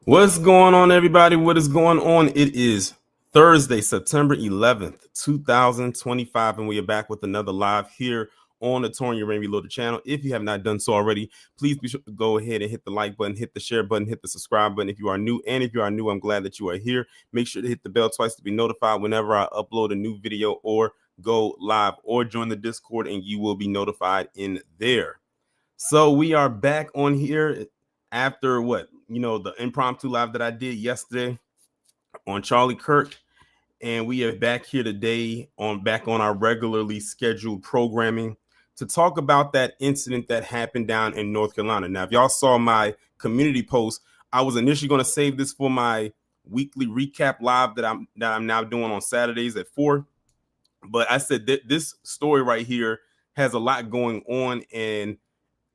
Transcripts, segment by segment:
What's going on, everybody? What is going on? It is Thursday, September 11th, 2025, and we are back with another live here on the Torn Your Rain Reloaded channel. If you have not done so already, please be sure to go ahead and hit the like button, hit the share button, hit the subscribe button if you are new. And if you are new, I'm glad that you are here. Make sure to hit the bell twice to be notified whenever I upload a new video or go live, or join the Discord and you will be notified in there. So we are back on here after the impromptu live that I did yesterday on Charlie Kirk, and we are back here today back on our regularly scheduled programming to talk about that incident that happened down in North Carolina. Now, if y'all saw my community post, I was initially going to save this for my weekly recap live that I'm now doing on Saturdays at 4. But I said that this story right here has a lot going on, and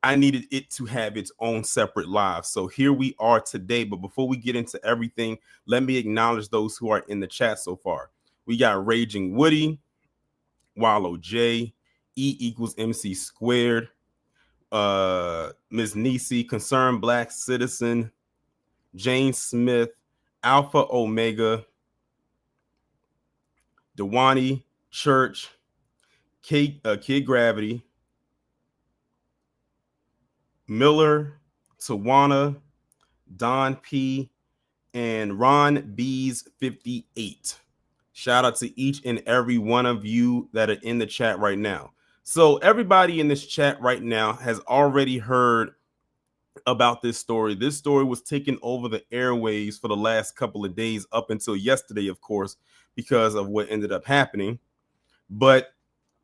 I needed it to have its own separate live. So here we are today. But before we get into everything, let me acknowledge those who are in the chat so far. We got Raging Woody, Wallow J, E equals MC squared, Ms. Nisi, Concerned Black Citizen, Jane Smith, Alpha Omega, Dewani Church, Kid Gravity, Miller, Tawana, Don P, and Ron B's 58. Shout out to each and every one of you that are in the chat right now. So everybody in this chat right now has already heard about this story. This story was taken over the airwaves for the last couple of days up until yesterday, of course, because of what ended up happening. But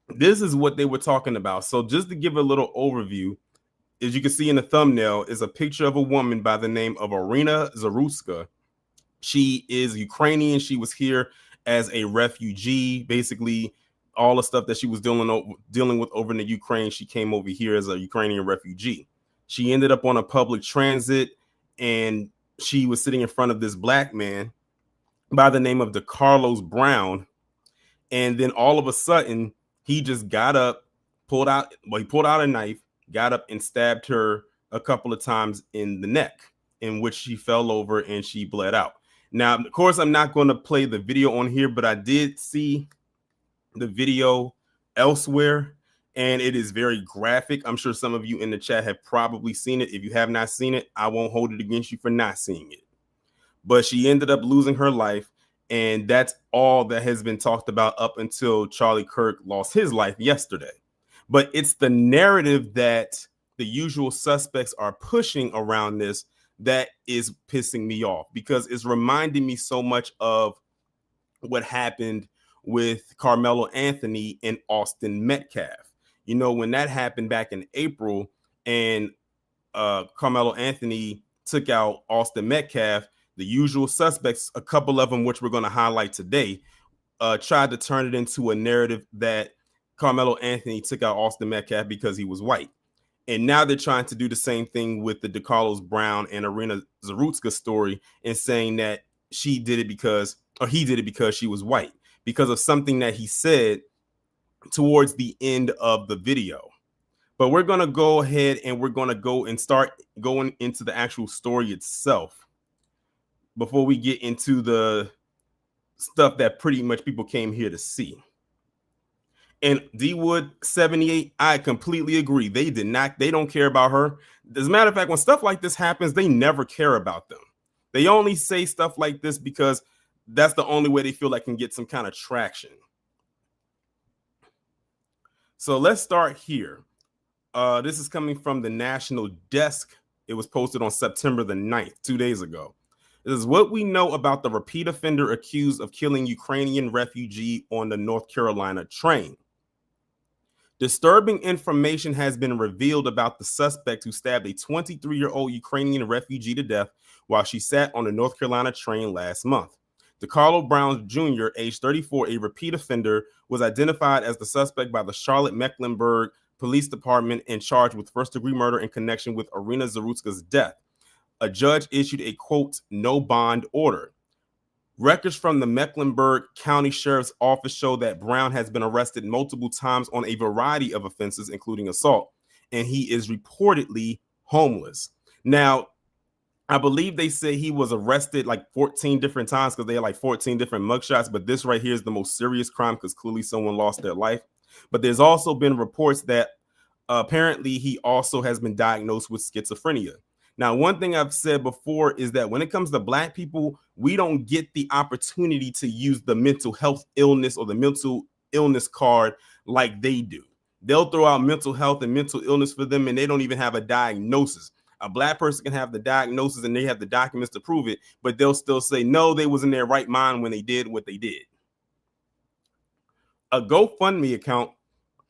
this is what they were talking about. So just to give a little overview, as you can see in the thumbnail, is a picture of a woman by the name of Iryna Zarutska. She is Ukrainian. She was here as a refugee. Basically, all the stuff that she was dealing with over in the Ukraine, she came over here as a Ukrainian refugee. She ended up on a public transit, and she was sitting in front of this black man by the name of DeCarlos Brown. And then all of a sudden, he just got up, pulled out a knife, got up and stabbed her a couple of times in the neck, in which she fell over and she bled out. Now, of course, I'm not going to play the video on here, but I did see the video elsewhere, and it is very graphic. I'm sure some of you in the chat have probably seen it. If you have not seen it, I won't hold it against you for not seeing it. But she ended up losing her life, and that's all that has been talked about up until Charlie Kirk lost his life yesterday. But it's the narrative that the usual suspects are pushing around this that is pissing me off, because it's reminding me so much of what happened with Carmelo Anthony and Austin Metcalf. You know, when that happened back in April and Carmelo Anthony took out Austin Metcalf, the usual suspects, a couple of them, which we're going to highlight today, tried to turn it into a narrative that Carmelo Anthony took out Austin Metcalf because he was white. And now they're trying to do the same thing with the DeCarlos Brown and Iryna Zarutska story, and saying that he did it because she was white, because of something that he said towards the end of the video. But we're going to go ahead and we're going to go and start going into the actual story itself before we get into the stuff that pretty much people came here to see. And D-Wood 78, I completely agree. They don't care about her. As a matter of fact, when stuff like this happens, they never care about them. They only say stuff like this because that's the only way they feel like can get some kind of traction. So let's start here. This is coming from the National Desk. It was posted on September the 9th, 2 days ago. This is what we know about the repeat offender accused of killing Ukrainian refugee on the North Carolina train. Disturbing information has been revealed about the suspect who stabbed a 23-year-old Ukrainian refugee to death while she sat on the North Carolina train last month. DeCarlos Brown Jr., age 34, a repeat offender, was identified as the suspect by the Charlotte-Mecklenburg Police Department and charged with first-degree murder in connection with Iryna Zarutska's death. A judge issued a, quote, no bond order. Records from the Mecklenburg County Sheriff's Office show that Brown has been arrested multiple times on a variety of offenses, including assault, and he is reportedly homeless. Now, I believe they say he was arrested like 14 different times because they had like 14 different mugshots. But this right here is the most serious crime because clearly someone lost their life. But there's also been reports that apparently he also has been diagnosed with schizophrenia. Now, one thing I've said before is that when it comes to Black people, we don't get the opportunity to use the mental health illness or the mental illness card like they do. They'll throw out mental health and mental illness for them, and they don't even have a diagnosis. A Black person can have the diagnosis and they have the documents to prove it, but they'll still say, no, they was in their right mind when they did what they did. A GoFundMe account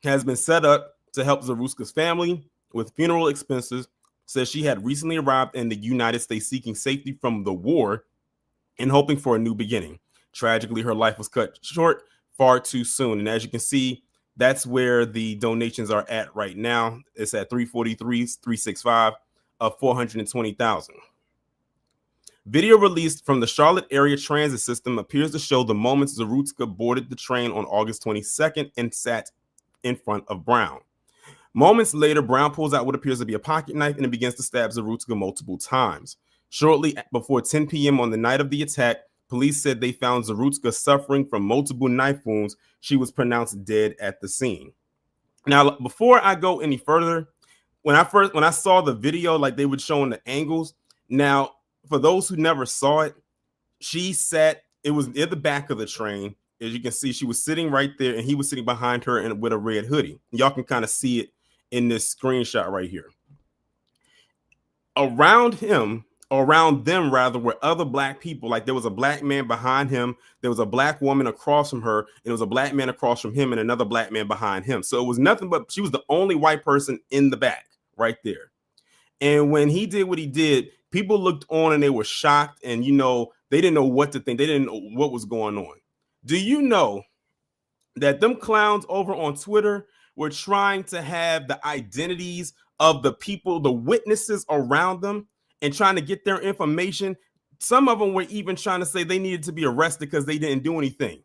has been set up to help Zarutska's family with funeral expenses. Says she had recently arrived in the United States seeking safety from the war and hoping for a new beginning. Tragically, her life was cut short far too soon. And as you can see, that's where the donations are at right now. It's at 343, 365 of 420,000. Video released from the Charlotte area transit system appears to show the moments Zarutska boarded the train on August 22nd and sat in front of Brown. Moments later, Brown pulls out what appears to be a pocket knife and begins to stab Zarutska multiple times. Shortly before 10 p.m. on the night of the attack, police said they found Zarutska suffering from multiple knife wounds. She was pronounced dead at the scene. Now, before I go any further, when I saw the video, like they were showing the angles. Now, for those who never saw it, it was in the back of the train. As you can see, she was sitting right there and he was sitting behind her and with a red hoodie. Y'all can kind of see it in this screenshot right here. Around him, or around them rather, were other Black people. Like there was a Black man behind him, there was a Black woman across from her, and there was a Black man across from him and another Black man behind him. So it was nothing but she was the only white person in the back right there. And when he did what he did, people looked on and they were shocked, and they didn't know what to think. They didn't know what was going on. Do you know that them clowns over on Twitter were trying to have the identities of the people, the witnesses around them, and trying to get their information? Some of them were even trying to say they needed to be arrested because they didn't do anything.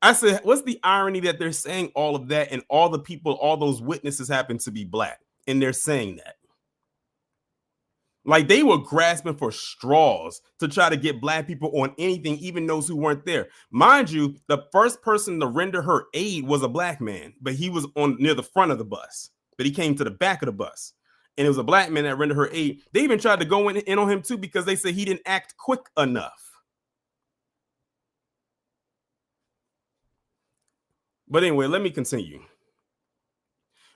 I said, what's the irony that they're saying all of that and all the people, all those witnesses happen to be Black, and they're saying that? Like they were grasping for straws to try to get Black people on anything, even those who weren't there. Mind you, the first person to render her aid was a Black man, but he was on near the front of the bus. But he came to the back of the bus, and it was a Black man that rendered her aid. They even tried to go in on him too because they said he didn't act quick enough. But anyway, let me continue.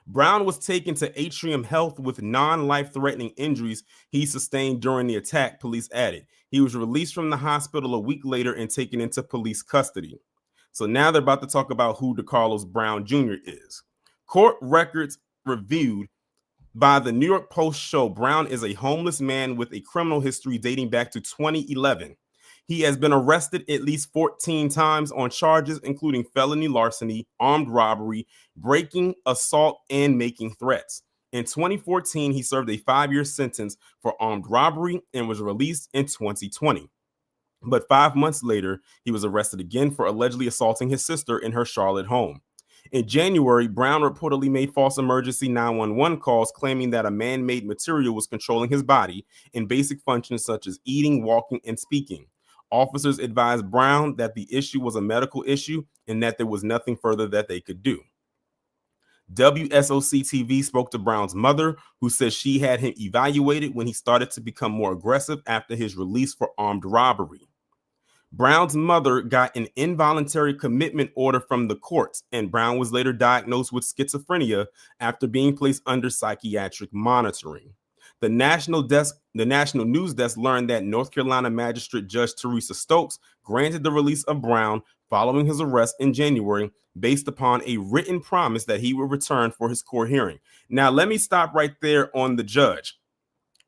Brown was taken to Atrium Health with non-life-threatening injuries he sustained during the attack, police added. He was released from the hospital a week later and taken into police custody. So now they're about to talk about who DeCarlos Brown Jr. is. Court records reviewed by the New York Post show Brown is a homeless man with a criminal history dating back to 2011. He has been arrested at least 14 times on charges including felony larceny, armed robbery, breaking, assault, and making threats. In 2014, he served a 5-year sentence for armed robbery and was released in 2020. But 5 months later, he was arrested again for allegedly assaulting his sister in her Charlotte home. In January, Brown reportedly made false emergency 911 calls claiming that a man-made material was controlling his body in basic functions such as eating, walking, and speaking. Officers advised Brown that the issue was a medical issue and that there was nothing further that they could do. WSOC TV spoke to Brown's mother, who says she had him evaluated when he started to become more aggressive after his release for armed robbery. Brown's mother got an involuntary commitment order from the courts, and Brown was later diagnosed with schizophrenia after being placed under psychiatric monitoring. The national news desk learned that North Carolina Magistrate Judge Teresa Stokes granted the release of Brown following his arrest in January based upon a written promise that he would return for his court hearing. Now, let me stop right there on the judge,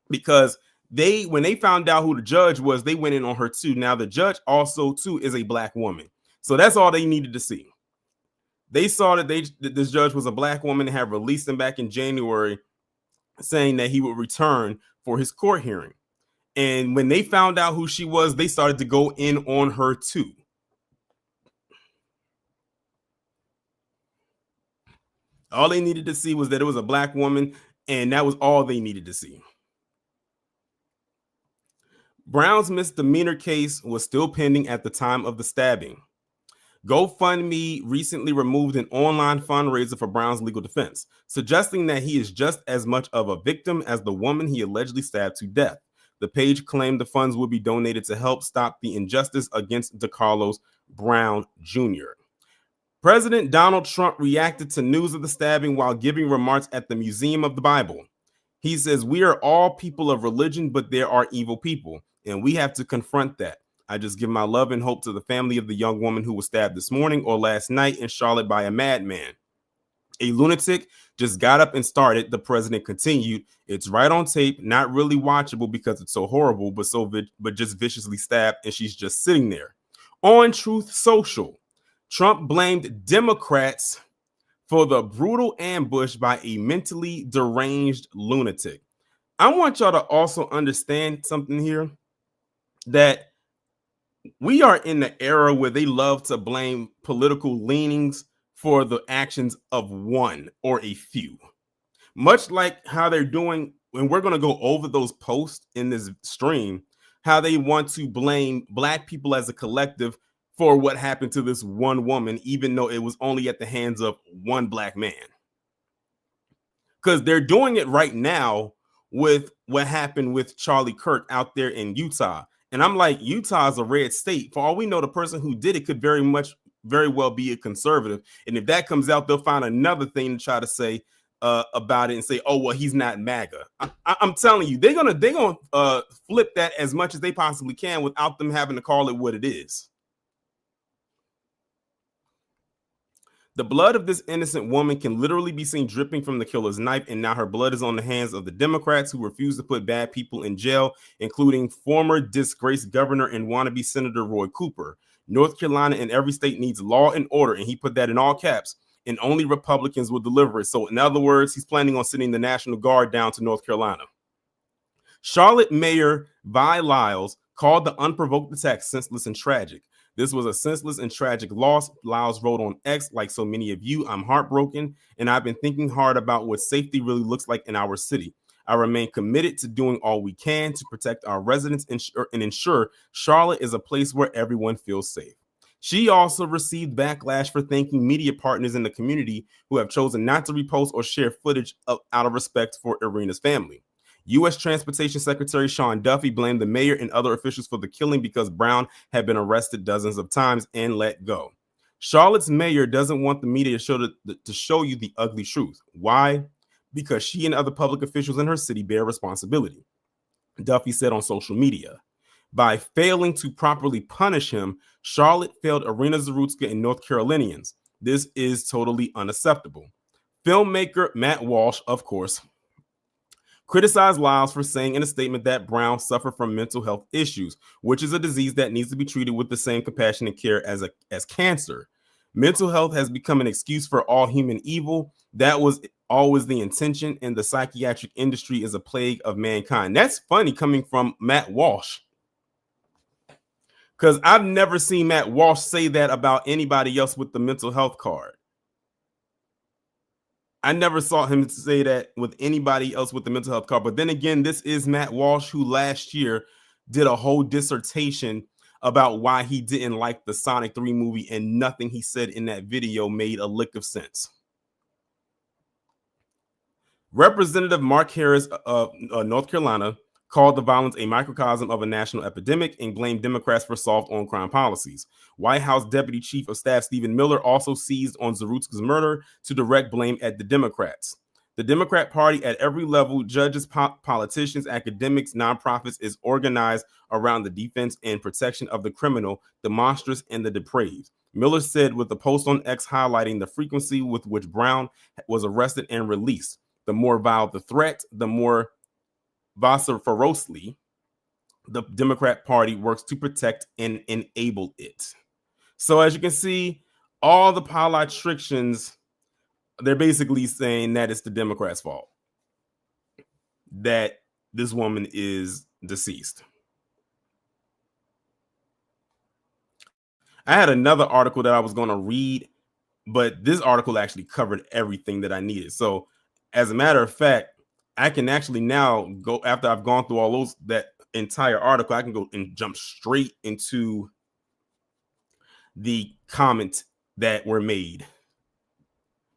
because when they found out who the judge was, they went in on her too. Now, the judge also too is a Black woman. So that's all they needed to see. They saw that this judge was a Black woman and had released him back in January, saying that he would return for his court hearing. And when they found out who she was, they started to go in on her too. All they needed to see was that it was a Black woman, and that was all they needed to see. Brown's misdemeanor case was still pending at the time of the stabbing. GoFundMe recently removed an online fundraiser for Brown's legal defense, suggesting that he is just as much of a victim as the woman he allegedly stabbed to death. The page claimed the funds would be donated to help stop the injustice against DeCarlos Brown Jr. President Donald Trump reacted to news of the stabbing while giving remarks at the Museum of the Bible. He says, "We are all people of religion, but there are evil people, and we have to confront that. I just give my love and hope to the family of the young woman who was stabbed this morning or last night in Charlotte by a madman. A lunatic just got up and started," the president continued. "It's right on tape, not really watchable because it's so horrible, but just viciously stabbed, and she's just sitting there." On Truth Social, Trump blamed Democrats for the brutal ambush by a mentally deranged lunatic. I want y'all to also understand something here, that we are in the era where they love to blame political leanings for the actions of one or a few. Much like how they're doing, and we're going to go over those posts in this stream, how they want to blame Black people as a collective for what happened to this one woman, even though it was only at the hands of one Black man. Because they're doing it right now with what happened with Charlie Kirk out there in Utah. And I'm like, Utah is a red state. For all we know, the person who did it could very well be a conservative. And if that comes out, they'll find another thing to try to say about it and say, "Oh, well, he's not MAGA." I'm telling you, they're gonna flip that as much as they possibly can without them having to call it what it is. The blood of this innocent woman can literally be seen dripping from the killer's knife, and now her blood is on the hands of the Democrats who refuse to put bad people in jail, including former disgraced governor and wannabe Senator Roy Cooper. North Carolina and every state needs law and order, and he put that in all caps, and only Republicans will deliver it. So in other words, he's planning on sending the National Guard down to North Carolina. Charlotte Mayor Vi Lyles called the unprovoked attack senseless and tragic. "This was a senseless and tragic loss," Lyles wrote on X. "Like so many of you, I'm heartbroken, and I've been thinking hard about what safety really looks like in our city. I remain committed to doing all we can to protect our residents and ensure Charlotte is a place where everyone feels safe." She also received backlash for thanking media partners in the community who have chosen not to repost or share footage out of respect for Iryna's family. U.S. Transportation Secretary Sean Duffy blamed the mayor and other officials for the killing because Brown had been arrested dozens of times and let go. Charlotte's mayor doesn't want the media to show you the ugly truth. Why? Because she and other public officials in her city bear responsibility, Duffy said on social media. By failing to properly punish him, Charlotte failed Iryna Zarutska and North Carolinians. This is totally unacceptable. Filmmaker Matt Walsh, of course, criticized Lyles for saying in a statement that Brown suffered from mental health issues, which is a disease that needs to be treated with the same compassion and care as cancer. Mental health has become an excuse for all human evil. That was always the intention, and the psychiatric industry is a plague of mankind. That's funny coming from Matt Walsh, because I've never seen Matt Walsh say that about anybody else with the mental health card. I never saw him say that with anybody else with the mental health card. But then again, this is Matt Walsh, who last year did a whole dissertation about why he didn't like the Sonic 3 movie, and nothing he said in that video made a lick of sense. Representative Mark Harris of North Carolina called the violence a microcosm of a national epidemic and blamed Democrats for soft on-crime policies. White House Deputy Chief of Staff Stephen Miller also seized on Zarutska's murder to direct blame at the Democrats. The Democrat Party at every level, judges, politicians, academics, nonprofits, is organized around the defense and protection of the criminal, the monstrous, and the depraved, Miller said, with a post on X highlighting the frequency with which Brown was arrested and released. The more vile the threat, the more vociferously the Democrat Party works to protect and enable it. So as you can see, all the politicians, they're basically saying that it's the Democrats' fault that this woman is deceased. I had another article that I was going to read, but this article actually covered everything that I needed. So as a matter of fact, I can actually now go, after I've gone through all those, that entire article, I can go and jump straight into the comments that were made.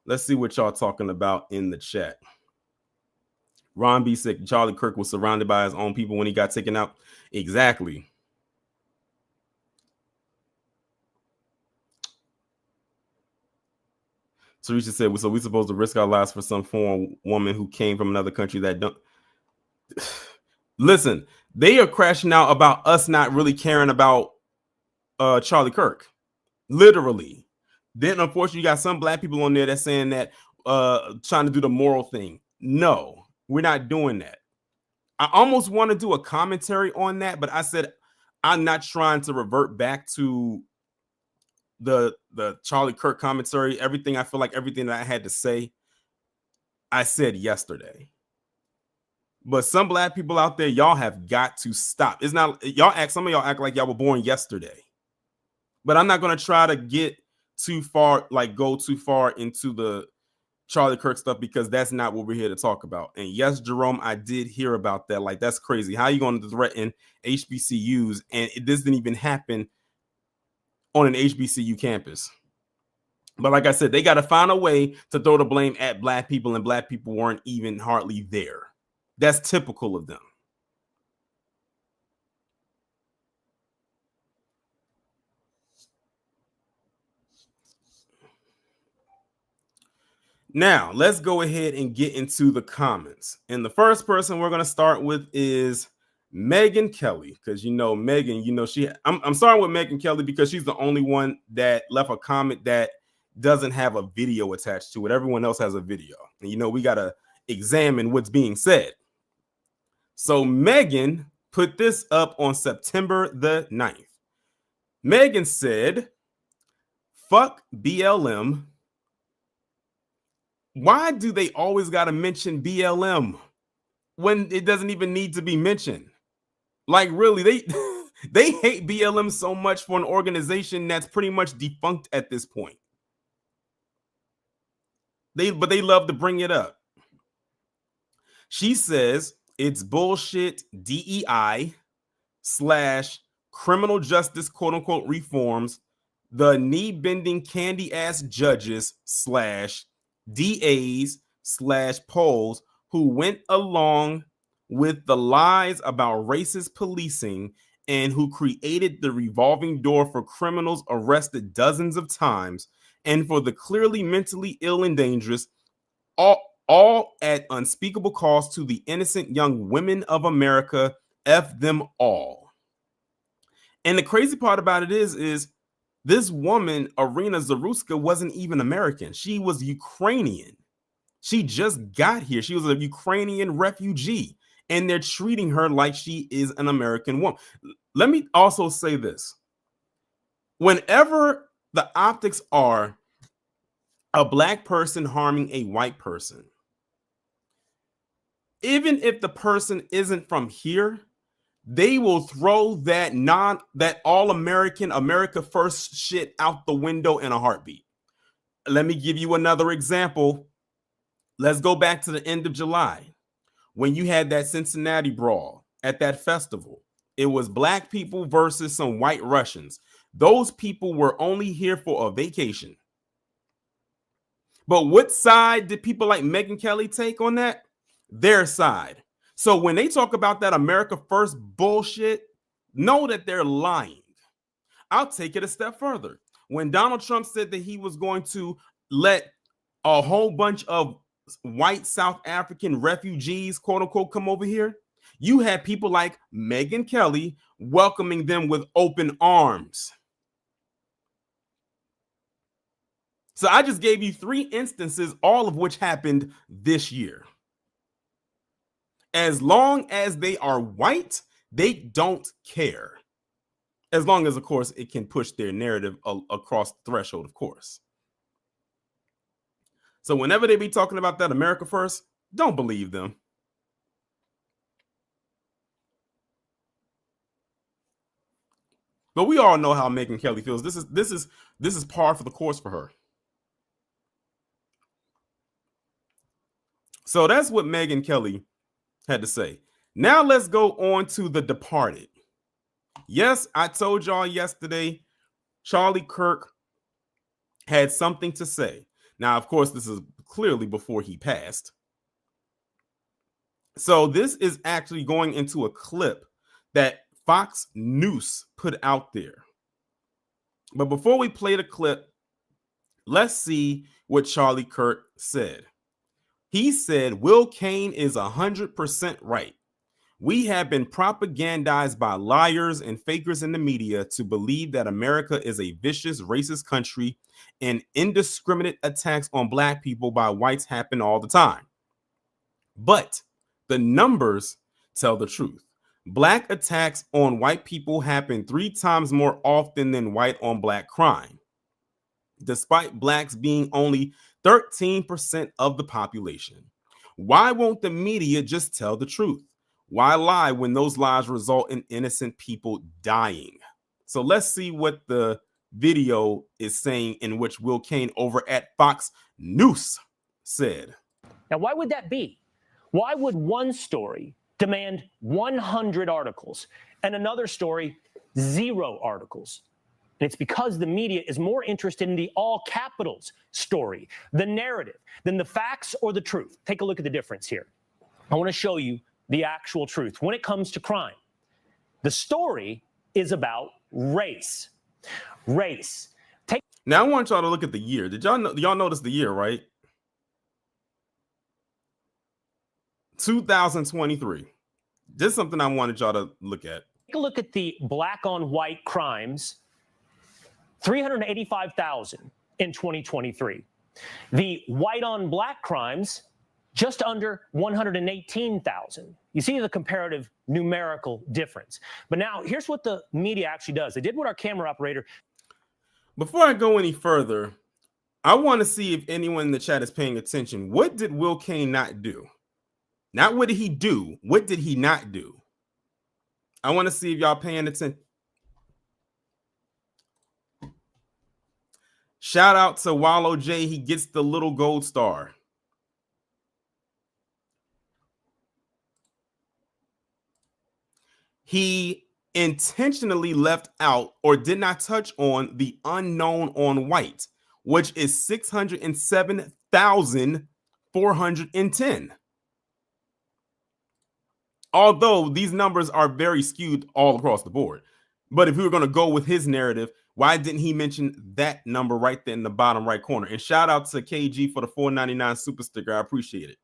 Let's see what y'all talking about in the chat. Ron B said Charlie Kirk was surrounded by his own people when he got taken out. Exactly. Teresa said, so we supposed to risk our lives for some foreign woman who came from another country that don't. Listen, they are crashing out about us not really caring about Charlie Kirk. Literally. Then, unfortunately, you got some black people on there that's saying that trying to do the moral thing. No, we're not doing that. I almost want to do a commentary on that, but I said I'm not trying to revert back to the Charlie Kirk commentary. Everything, I feel like everything that I had to say, I said yesterday. But some black people out there, y'all have got to stop. It's not y'all act. Some of y'all act like y'all were born yesterday. But I'm not going to try to get too far, like go too far into the Charlie Kirk stuff, because that's not what we're here to talk about. And yes, Jerome, I did hear about that. Like, that's crazy. How are you going to threaten HBCUs? And this didn't even happen on an HBCU campus. But like I said, they got to find a way to throw the blame at black people, and black people weren't even hardly there. That's typical of them. Now, let's go ahead and get into the comments. And the first person we're going to start with is Megan Kelly, because Megan, I'm starting with Megan Kelly because she's the only one that left a comment that doesn't have a video attached to it. Everyone else has a video. And we got to examine what's being said. So Megan put this up on September the 9th. Megan said, "Fuck BLM. Why do they always got to mention BLM when it doesn't even need to be mentioned? Like, really, they hate BLM so much for an organization that's pretty much defunct at this point. But they love to bring it up." She says it's bullshit DEI / criminal justice quote unquote reforms, the knee bending candy ass judges / DAs / polls who went along with the lies about racist policing and who created the revolving door for criminals arrested dozens of times and for the clearly mentally ill and dangerous, all at unspeakable cost to the innocent young women of America. F them all. And the crazy part about it is this woman, Iryna Zarutska, wasn't even American. She was Ukrainian. She just got here. She was a Ukrainian refugee, and they're treating her like she is an American woman. Let me also say this. Whenever the optics are a black person harming a white person, even if the person isn't from here, they will throw that all American, America first shit out the window in a heartbeat. Let me give you another example. Let's go back to the end of July when you had that Cincinnati brawl at that festival. It was black people versus some white Russians. Those people were only here for a vacation. But what side did people like Megan Kelly take on that? Their side. So when they talk about that America first bullshit, know that they're lying. I'll take it a step further. When Donald Trump said that he was going to let a whole bunch of white South African refugees, quote unquote, come over here, you had people like Megan Kelly welcoming them with open arms. So I just gave you 3 instances, all of which happened this year. As long as they are white, they don't care. As long as, of course, it can push their narrative across the threshold, of course. So whenever they be talking about that America first, don't believe them. But we all know how Megan Kelly feels. This is par for the course for her. So that's what Megan Kelly had to say. Now let's go on to The Departed. Yes, I told y'all yesterday, Charlie Kirk had something to say. Now, of course, this is clearly before he passed. So this is actually going into a clip that Fox News put out there. But before we play the clip, let's see what Charlie Kirk said. He said, Will Cain is 100% right. We have been propagandized by liars and fakers in the media to believe that America is a vicious, racist country and indiscriminate attacks on Black people by whites happen all the time. But the numbers tell the truth. Black attacks on white people happen 3 times more often than white on Black crime, despite Blacks being only 13% of the population. Why won't the media just tell the truth? Why lie when those lies result in innocent people dying? So let's see what the video is saying, in which Will Cain over at Fox News said. Now, why would that be? Why would one story demand 100 articles and another story 0 articles? And it's because the media is more interested in the all capitals story, the narrative, than the facts or the truth. Take a look at the difference here. I want to show you the actual truth. When it comes to crime, the story is about race. Race. Now I want y'all to look at the year. Did y'all notice the year, right? 2023. This is something I wanted y'all to look at. Take a look at the Black on white crimes, 385,000 in 2023. The white on Black crimes, just under 118,000. You see the comparative numerical difference. But now here's what the media actually does. They did what our camera operator. Before I go any further, I want to see if anyone in the chat is paying attention. What did Will Cain not do? Not what did he do? What did he not do? I want to see if y'all paying attention. Shout out to Wallow J. He gets the little gold star. He intentionally left out or did not touch on the unknown on white, which is 607,410. Although these numbers are very skewed all across the board. But if we were going to go with his narrative, why didn't he mention that number right there in the bottom right corner? And shout out to KG for the $4.99 super sticker. I appreciate it.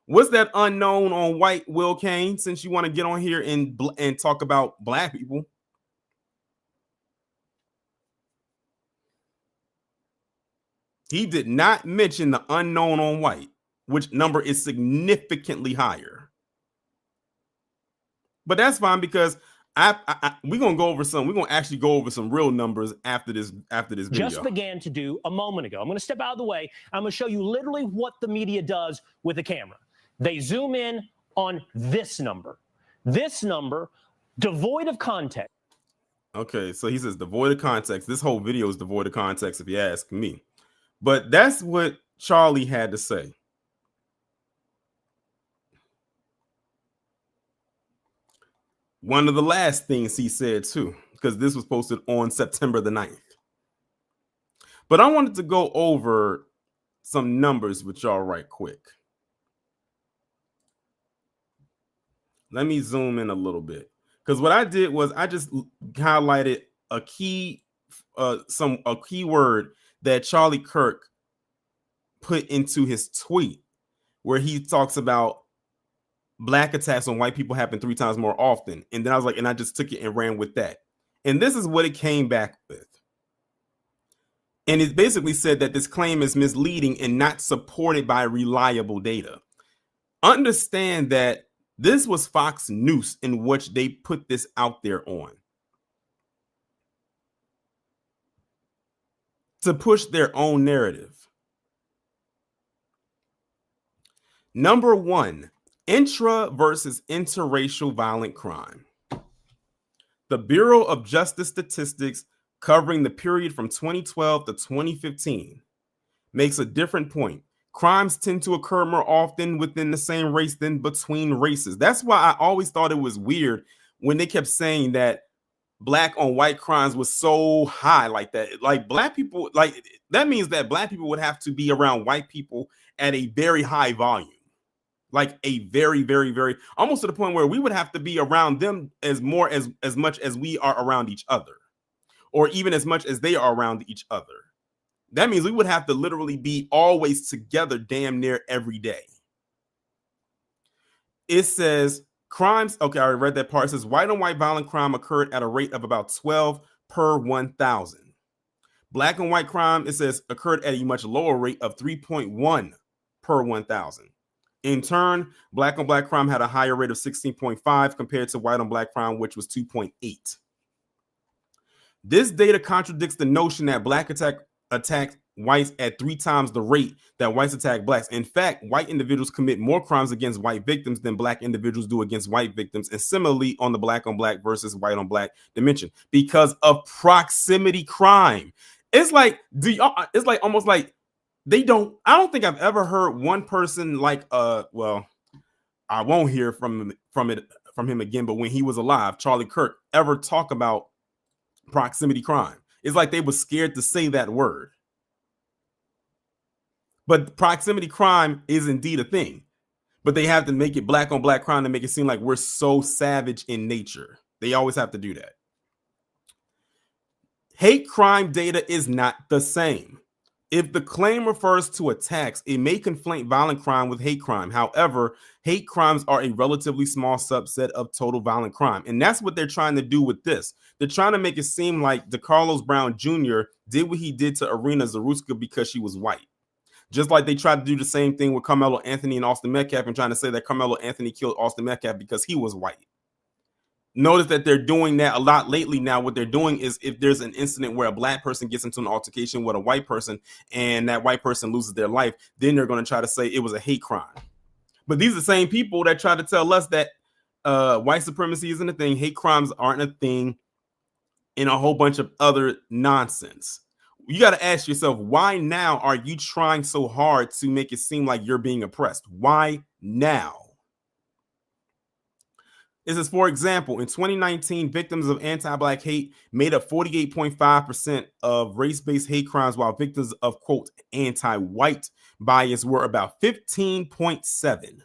What's that unknown on white, Will Cain, since you want to get on here and talk about Black people? He did not mention the unknown on white, which number is significantly higher. But that's fine, because we're gonna go over some. We're gonna actually go over some real numbers after this video. Just began to do a moment ago. I'm going to step out of the way. I'm going to show you literally what the media does with a camera. They zoom in on this number. This number, devoid of context. Okay, so he says devoid of context. This whole video is devoid of context, if you ask me. But that's what Charlie had to say. One of the last things he said too, because this was posted on September the 9th. But I wanted to go over some numbers with y'all right quick. Let me zoom in a little bit, because what I did was I just highlighted a keyword that Charlie Kirk put into his tweet, where he talks about Black attacks on white people happen 3 times more often. And then I was like, and I just took it and ran with that. And this is what it came back with. And it basically said that this claim is misleading and not supported by reliable data. Understand that this was Fox News in which they put this out there on, to push their own narrative. Number 1, intra versus interracial violent crime. The Bureau of Justice Statistics, covering the period from 2012 to 2015, makes a different point. Crimes tend to occur more often within the same race than between races. That's why I always thought it was weird when they kept saying that black on white crimes was so high like that. Like black people, like that means that black people would have to be around white people at a very high volume. Like a very, very, very, almost to the point where we would have to be around them as much as we are around each other, or even as much as they are around each other. That means we would have to literally be always together damn near every day. It says crimes. Okay, I already read that part. It says white on white violent crime occurred at a rate of about 12 per 1,000. Black on white crime, it says, occurred at a much lower rate of 3.1 per 1,000. In turn, black on black crime had a higher rate of 16.5 compared to white on black crime, which was 2.8. This data contradicts the notion that black attack whites at 3 times the rate that whites attack blacks. In fact, white individuals commit more crimes against white victims than black individuals do against white victims, and similarly on the black on black versus white on black dimension because of proximity crime. It's like it's like almost like they don't. I don't think I've ever heard one person like well, I won't hear from him again, but when he was alive, Charlie Kirk, ever talk about proximity crime. It's like they were scared to say that word. But proximity crime is indeed a thing. But they have to make it black on black crime to make it seem like we're so savage in nature. They always have to do that. Hate crime data is not the same. If the claim refers to attacks, it may conflate violent crime with hate crime. However, hate crimes are a relatively small subset of total violent crime. And that's what they're trying to do with this. They're trying to make it seem like DeCarlos Brown Jr. did what he did to Iryna Zarutska because she was white. Just like they tried to do the same thing with Carmelo Anthony and Austin Metcalf and trying to say that Carmelo Anthony killed Austin Metcalf because he was white. Notice that they're doing that a lot lately now. What they're doing is if there's an incident where a black person gets into an altercation with a white person and that white person loses their life, then they're going to try to say it was a hate crime. But these are the same people that try to tell us that white supremacy isn't a thing, hate crimes aren't a thing, and a whole bunch of other nonsense. You got to ask yourself, why now are you trying so hard to make it seem like you're being oppressed? Why now? This is, for example, in 2019, victims of anti-black hate made up 48.5% of race-based hate crimes, while victims of, quote, anti-white bias were about 15.7%.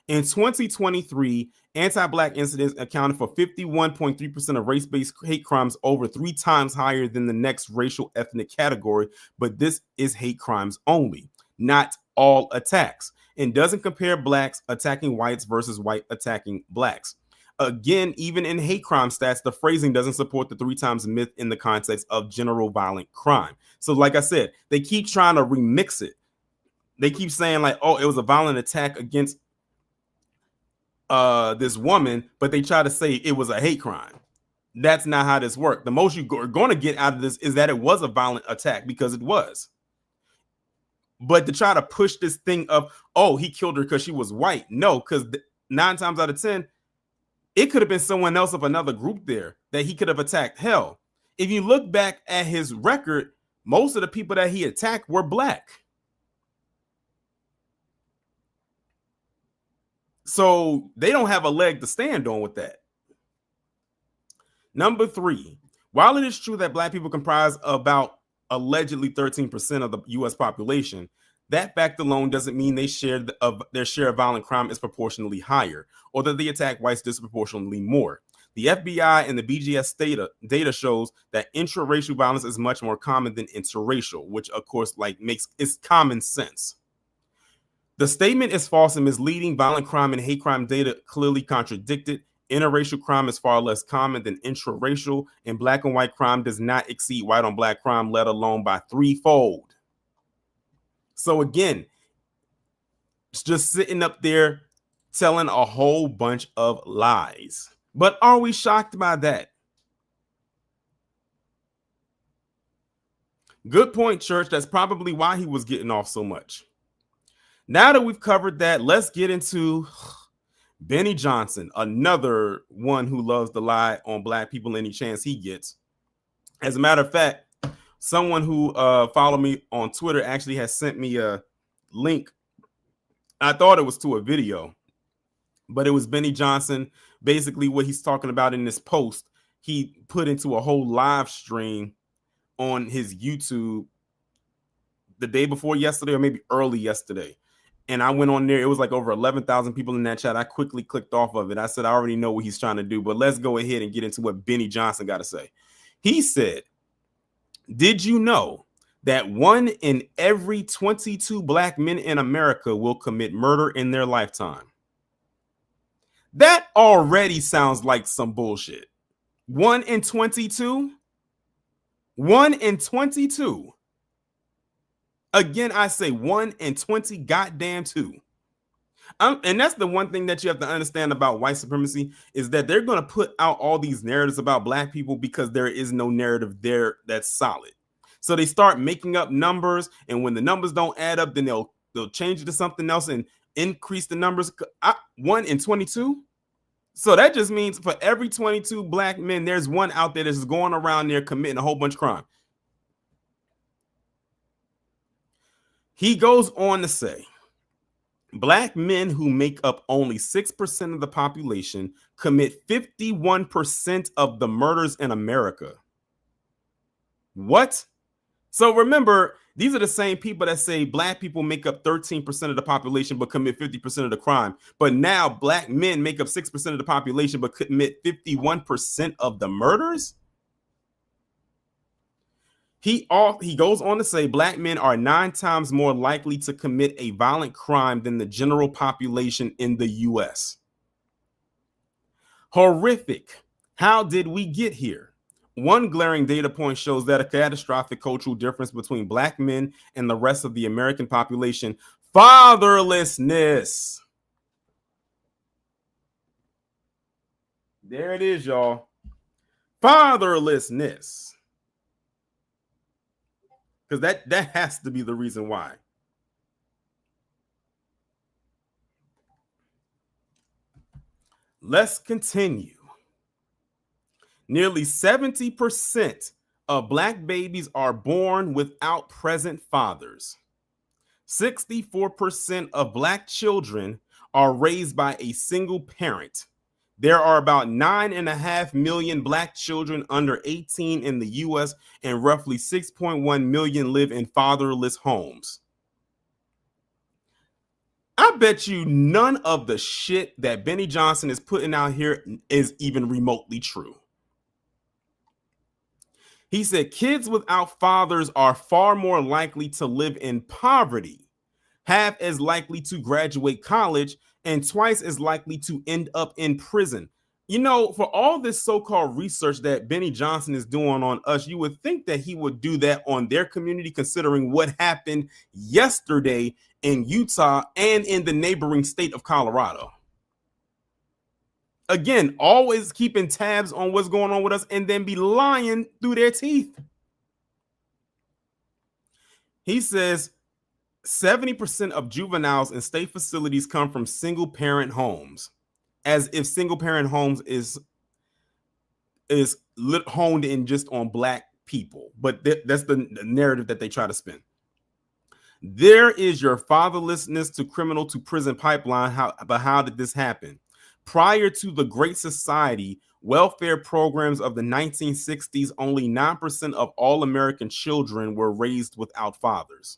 In 2023, anti-black incidents accounted for 51.3% of race-based hate crimes, over 3 times higher than the next racial ethnic category. But this is hate crimes only, not all attacks, and doesn't compare blacks attacking whites versus white attacking blacks. Again, even in hate crime stats, the phrasing doesn't support the 3 times myth in the context of general violent crime. So like I said, they keep trying to remix it. They keep saying like, oh, it was a violent attack against this woman, but they try to say it was a hate crime. That's not how this works. The most you're going to get out of this is that it was a violent attack, because it was. But to try to push this thing of, oh, he killed her because she was white. No, because 9 times out of 10, it could have been someone else of another group there that he could have attacked. Hell, if you look back at his record, most of the people that he attacked were black. So they don't have a leg to stand on with that. Number 3, while it is true that black people comprise about allegedly 13% of the U.S. population, that fact alone doesn't mean their share of violent crime is proportionally higher, or that they attack whites disproportionately more. The FBI and the BGS data shows that intraracial violence is much more common than interracial, which of course it's common sense. The statement is false and misleading. Violent crime and hate crime data clearly contradicted. Interracial crime is far less common than intraracial, and black and white crime does not exceed white on black crime, let alone by 3-fold. So again, it's just sitting up there telling a whole bunch of lies. But are we shocked by that? Good point, Church. That's probably why he was getting off so much. Now that we've covered that, let's get into Benny Johnson, another one who loves to lie on black people any chance he gets. As a matter of fact, someone who followed me on Twitter actually has sent me a link. I thought it was to a video, but it was Benny Johnson. Basically, what he's talking about in this post, he put into a whole live stream on his YouTube the day before yesterday, or maybe early yesterday. And I went on there. It was like over 11,000 people in that chat. I quickly clicked off of it. I said, I already know what he's trying to do, but let's go ahead and get into what Benny Johnson got to say. He said, did you know that 1 in every 22 black men in America will commit murder in their lifetime? That already sounds like some bullshit. 1 in 22? 1 in 22. Again, I say 1 in 20 goddamn 2. And that's the one thing that you have to understand about white supremacy, is that they're going to put out all these narratives about black people because there is no narrative there that's solid. So they start making up numbers, and when the numbers don't add up, then they'll change it to something else and increase the numbers. 1 in 22. So that just means for every 22 black men, there's one out there that's going around there committing a whole bunch of crime. He goes on to say, black men who make up only 6% of the population commit 51% of the murders in America. What? So remember, these are the same people that say black people make up 13% of the population but commit 50% of the crime. But now black men make up 6% of the population but commit 51% of the murders? He goes on to say black men are 9 times more likely to commit a violent crime than the general population in the U.S. Horrific. How did we get here? One glaring data point shows that a catastrophic cultural difference between black men and the rest of the American population: fatherlessness. There it is, y'all. Fatherlessness. Because that has to be the reason why. Let's continue. Nearly 70% of black babies are born without present fathers. 64% of black children are raised by a single parent. There are about 9.5 million black children under 18 in the U.S., and roughly 6.1 million live in fatherless homes. I bet you none of the shit that Benny Johnson is putting out here is even remotely true. He said kids without fathers are far more likely to live in poverty, half as likely to graduate college, and twice as likely to end up in prison. You know, for all this so-called research that Benny Johnson is doing on us, you would think that he would do that on their community, considering what happened yesterday in Utah and in the neighboring state of Colorado. Again, always keeping tabs on what's going on with us and then be lying through their teeth. He says 70% of juveniles in state facilities come from single parent homes, as if single parent homes is honed in just on black people. But that's the narrative that they try to spin. There is your fatherlessness to criminal to prison pipeline. But how did this happen? Prior to the Great Society, welfare programs of the 1960s, only 9% of all American children were raised without fathers.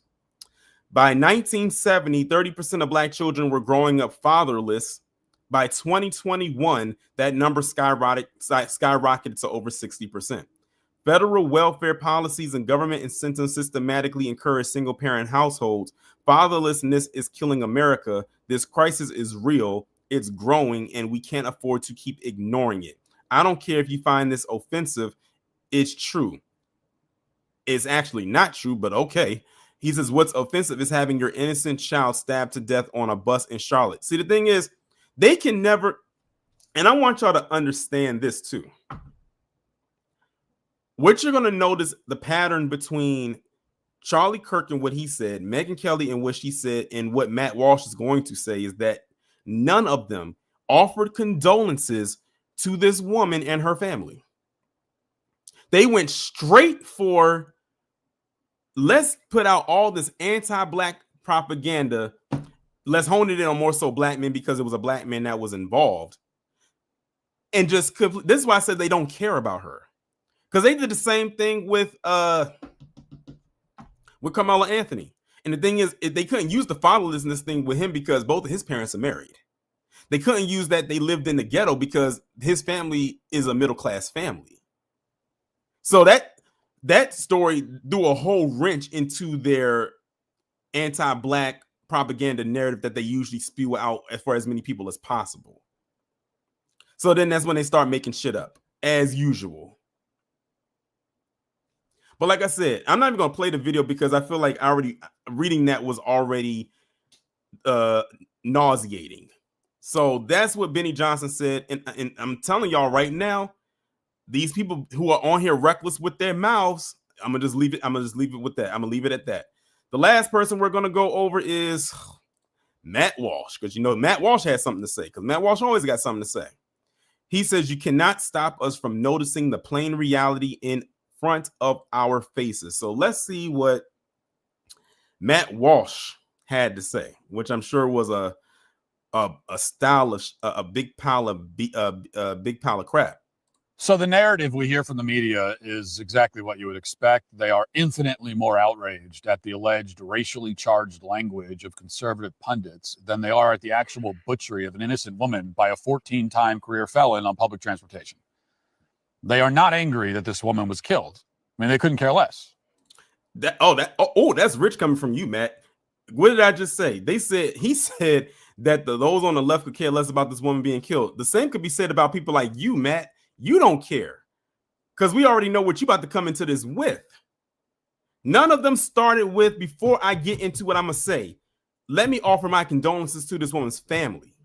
By 1970, 30% of black children were growing up fatherless. By 2021, that number skyrocketed to over 60%. Federal welfare policies and government incentives systematically encourage single-parent households. Fatherlessness is killing America. This crisis is real. It's growing, and we can't afford to keep ignoring it. I don't care if you find this offensive. It's true. It's actually not true, but okay. He says, what's offensive is having your innocent child stabbed to death on a bus in Charlotte. See, the thing is, they can never, and I want y'all to understand this too. What you're going to notice the pattern between Charlie Kirk and what he said, Megyn Kelly and what she said, and what Matt Walsh is going to say is that none of them offered condolences to this woman and her family. They went straight for, let's put out all this anti-black propaganda. Let's hone it in on more so black men because it was a black man that was involved. And just this is why I said they don't care about her. Because they did the same thing with Carmelo Anthony. And the thing is, they couldn't use the fatherlessness thing with him because both of his parents are married. They couldn't use that they lived in the ghetto because his family is a middle-class family. So that story threw a whole wrench into their anti-black propaganda narrative that they usually spew out for as many people as possible. So then that's when they start making shit up, as usual. But like I said, I'm not even gonna play the video because I feel like reading that was already nauseating. So that's what Benny Johnson said, and I'm telling y'all right now, these people who are on here reckless with their mouths, I'm gonna just leave it with that. I'm gonna leave it at that. The last person we're gonna go over is Matt Walsh, because Matt Walsh has something to say, because Matt Walsh always got something to say. He says, "You cannot stop us from noticing the plain reality in front of our faces." So let's see what Matt Walsh had to say, which I'm sure was a big pile of crap. So the narrative we hear from the media is exactly what you would expect. They are infinitely more outraged at the alleged racially charged language of conservative pundits than they are at the actual butchery of an innocent woman by a 14-time career felon on public transportation. They are not angry that this woman was killed. I mean, they couldn't care less. That's rich coming from you, Matt. What did I just say? He said that those on the left could care less about this woman being killed. The same could be said about people like you, Matt. You don't care because we already know what you about to come into this with. None of them started with, before I get into what I'm going to say, let me offer my condolences to this woman's family.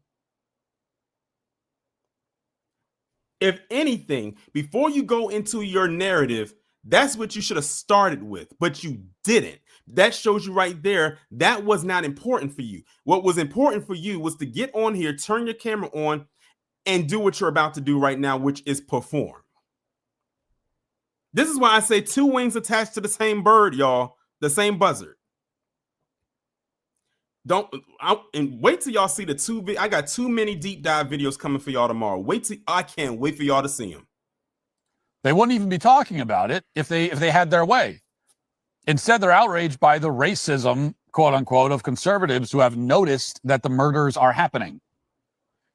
If anything, before you go into your narrative, that's what you should have started with, but you didn't. That shows you right there that was not important for you. What was important for you was to get on here, turn your camera on, and do what you're about to do right now, which is perform. This is why I say two wings attached to the same bird, y'all, the same buzzard. Wait till y'all see the two. I got too many deep dive videos coming for y'all tomorrow. I can't wait for y'all to see them. They wouldn't even be talking about it if they had their way. Instead, they're outraged by the racism, quote unquote, of conservatives who have noticed that the murders are happening.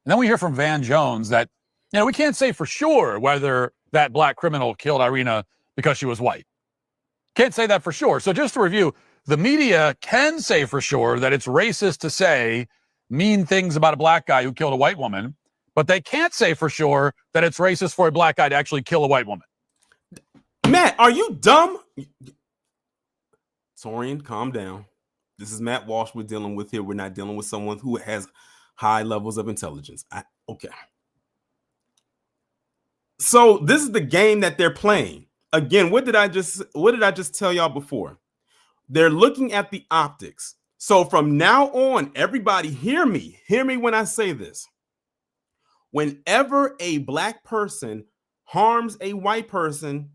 And then we hear from Van Jones that, we can't say for sure whether that black criminal killed Iryna because she was white. Can't say that for sure. So just to review, the media can say for sure that it's racist to say mean things about a black guy who killed a white woman, but they can't say for sure that it's racist for a black guy to actually kill a white woman. Matt, are you dumb? Torian, calm down. This is Matt Walsh we're dealing with here. We're not dealing with someone who has high levels of intelligence. Okay. So this is the game that they're playing. Again, what did I just tell y'all before? They're looking at the optics. So from now on, everybody hear me when I say this. Whenever a black person harms a white person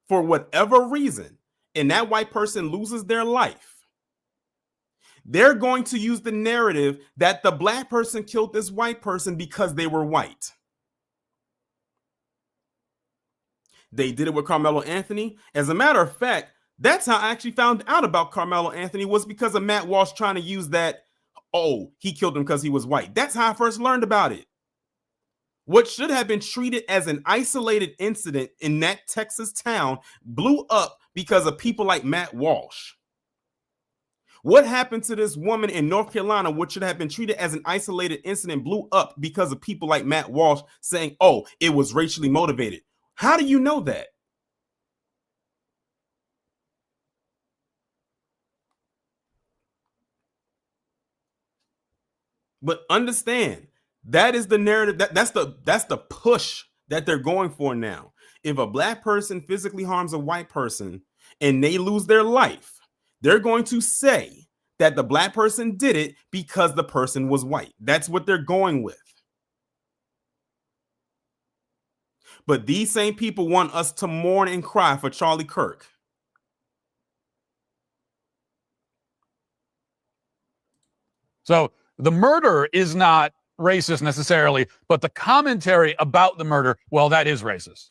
for whatever reason, and that white person loses their life, they're going to use the narrative that the black person killed this white person because they were white. They did it with Carmelo Anthony. As a matter of fact, that's how I actually found out about Carmelo Anthony, was because of Matt Walsh trying to use that, he killed him because he was white. That's how I first learned about it. What should have been treated as an isolated incident in that Texas town blew up because of people like Matt Walsh. What happened to this woman in North Carolina, what should have been treated as an isolated incident, blew up because of people like Matt Walsh saying, it was racially motivated. How do you know that? But understand, that is the narrative. That's the push that they're going for now. If a black person physically harms a white person and they lose their life, they're going to say that the black person did it because the person was white. That's what they're going with. But these same people want us to mourn and cry for Charlie Kirk. So the murder is not racist necessarily, but the commentary about the murder, well, that is racist.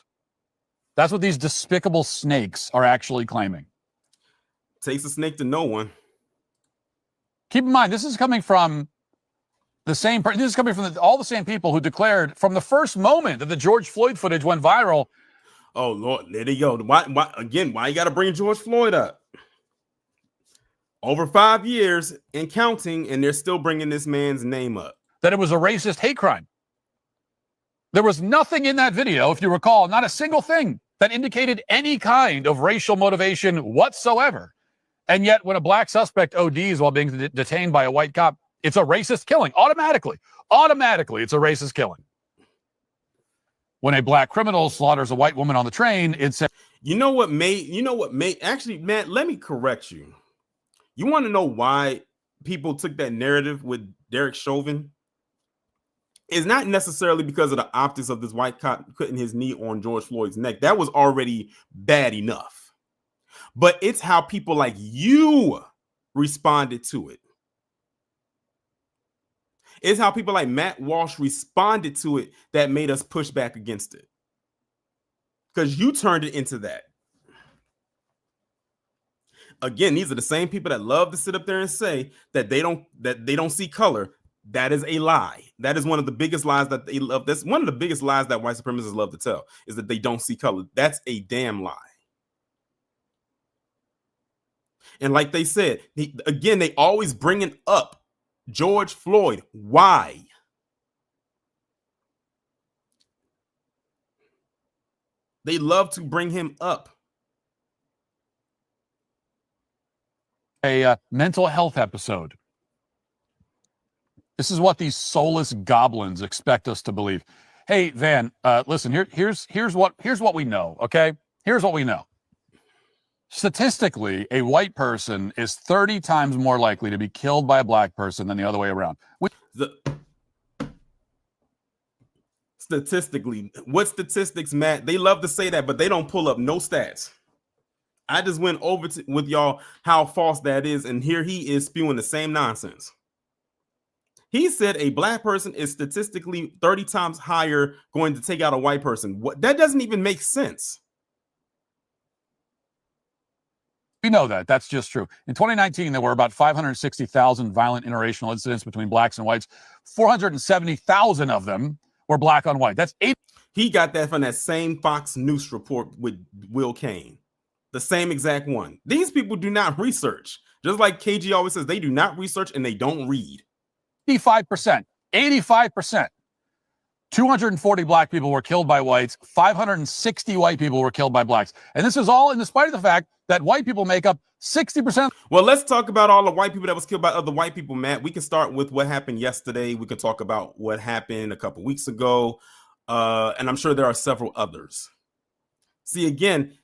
That's what these despicable snakes are actually claiming. Takes a snake to know one. Keep in mind, this is coming from the same. This is coming from all the same people who declared from the first moment that the George Floyd footage went viral. Oh Lord, there they go. Why you got to bring George Floyd up? Over 5 years and counting, and they're still bringing this man's name up. That it was a racist hate crime. There was nothing in that video, if you recall, not a single thing that indicated any kind of racial motivation whatsoever. And yet, when a black suspect ODs while being detained by a white cop, it's a racist killing. Automatically, it's a racist killing. When a black criminal slaughters a white woman on the train, it's actually, Matt, let me correct you. You want to know why people took that narrative with Derek Chauvin? It's not necessarily because of the optics of this white cop putting his knee on George Floyd's neck. That was already bad enough. But it's how people like you responded to it. It's how people like Matt Walsh responded to it that made us push back against it. Because you turned it into that. Again, these are the same people that love to sit up there and say that they don't see color. That is a lie. That is one of the biggest lies that they love. That's one of the biggest lies that white supremacists love to tell, is that they don't see color. That's a damn lie. And like they said, they always bringing up George Floyd. Why? They love to bring him up. A mental health episode. This is what these soulless goblins expect us to believe. Hey, Van, listen, here's what we know, okay? Here's what we know. Statistically, a white person is 30 times more likely to be killed by a black person than the other way around. Statistically, what statistics, Matt? They love to say that, but they don't pull up no stats. I just went over with y'all how false that is, and here he is spewing the same nonsense. He said a black person is statistically 30 times higher going to take out a white person. That doesn't even make sense. We know that. That's just true. In 2019, there were about 560,000 violent interracial incidents between blacks and whites. 470,000 of them were black on white. That's 8. He got that from that same Fox News report with Will Kane. The same exact one. These people do not research. Just like KG always says, they do not research and they don't read. 85%. 240 black people were killed by whites. 560 white people were killed by blacks. And this is all in spite of the fact that white people make up 60%. Well, let's talk about all the white people that was killed by other white people, Matt. We can start with what happened yesterday. We can talk about what happened a couple weeks ago. And I'm sure there are several others. See, again,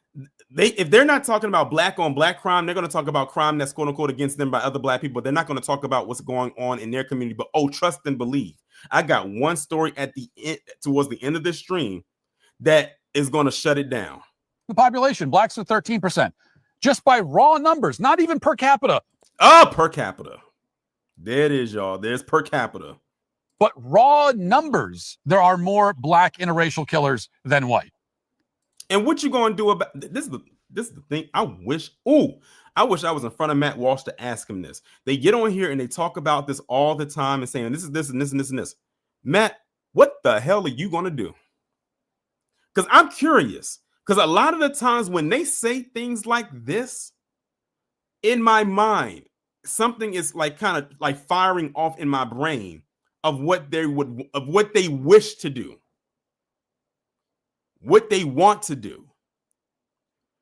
if they're not talking about black on black crime, they're going to talk about crime that's quote unquote against them by other black people. They're not going to talk about what's going on in their community. But trust and believe. I got one story at the end, towards the end of this stream, that is going to shut it down. The population, blacks are 13%, just by raw numbers, not even per capita. Per capita. There it is, y'all. There's per capita. But raw numbers, there are more black interracial killers than white. And what you going to do about this? This is the thing. I wish I was in front of Matt Walsh to ask him this. They get on here and they talk about this all the time and saying this is this and this and this and this. Matt, what the hell are you going to do? Because I'm curious. Because a lot of the times when they say things like this, in my mind, something is like kind of like firing off in my brain of what they wish to do, what they want to do.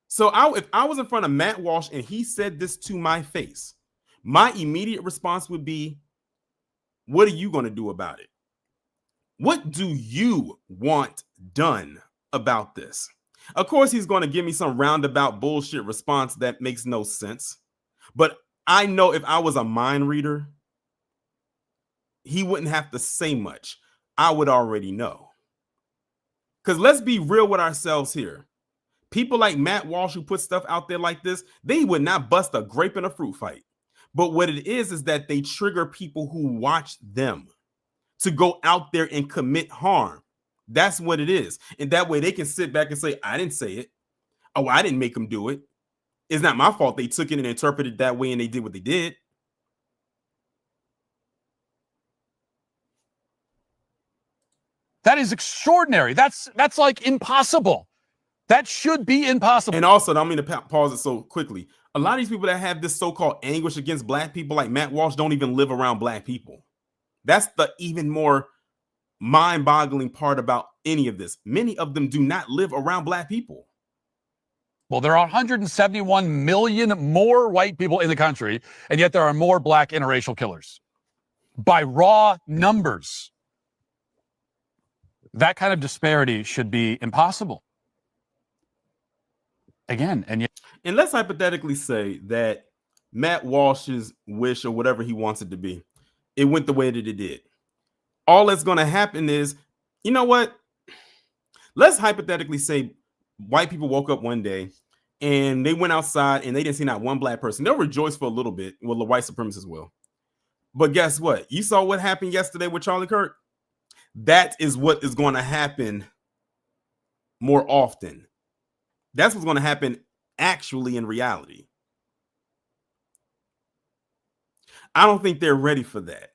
So if I was in front of Matt Walsh and he said this to my face, my immediate response would be, what are you going to do about it? What do you want done about this? Of course, he's going to give me some roundabout bullshit response that makes no sense. But I know if I was a mind reader, he wouldn't have to say much. I would already know. Because let's be real with ourselves here. People like Matt Walsh who put stuff out there like this, they would not bust a grape in a fruit fight. But what it is that they trigger people who watch them to go out there and commit harm. That's what it is. And that way they can sit back and say, I didn't say it. Oh, I didn't make them do it. It's not my fault they took it and interpreted it that way and they did what they did. That is extraordinary. That's like impossible. That should be impossible. And also, I don't mean to pause it so quickly. A lot of these people that have this so-called anguish against black people, like Matt Walsh, don't even live around black people. That's the even more mind-boggling part about any of this. Many of them do not live around black people. Well, there are 171 million more white people in the country, and yet there are more black interracial killers. By raw numbers. That kind of disparity should be impossible. Again, and let's hypothetically say that Matt Walsh's wish or whatever he wants it to be, it went the way that it did. All that's going to happen is, you know what? Let's hypothetically say white people woke up one day and they went outside and they didn't see not one black person. They'll rejoice for a little bit. Well, the white supremacists will. But guess what? You saw what happened yesterday with Charlie Kirk? That is what is going to happen more often. That's what's going to happen actually in reality. I don't think they're ready for that.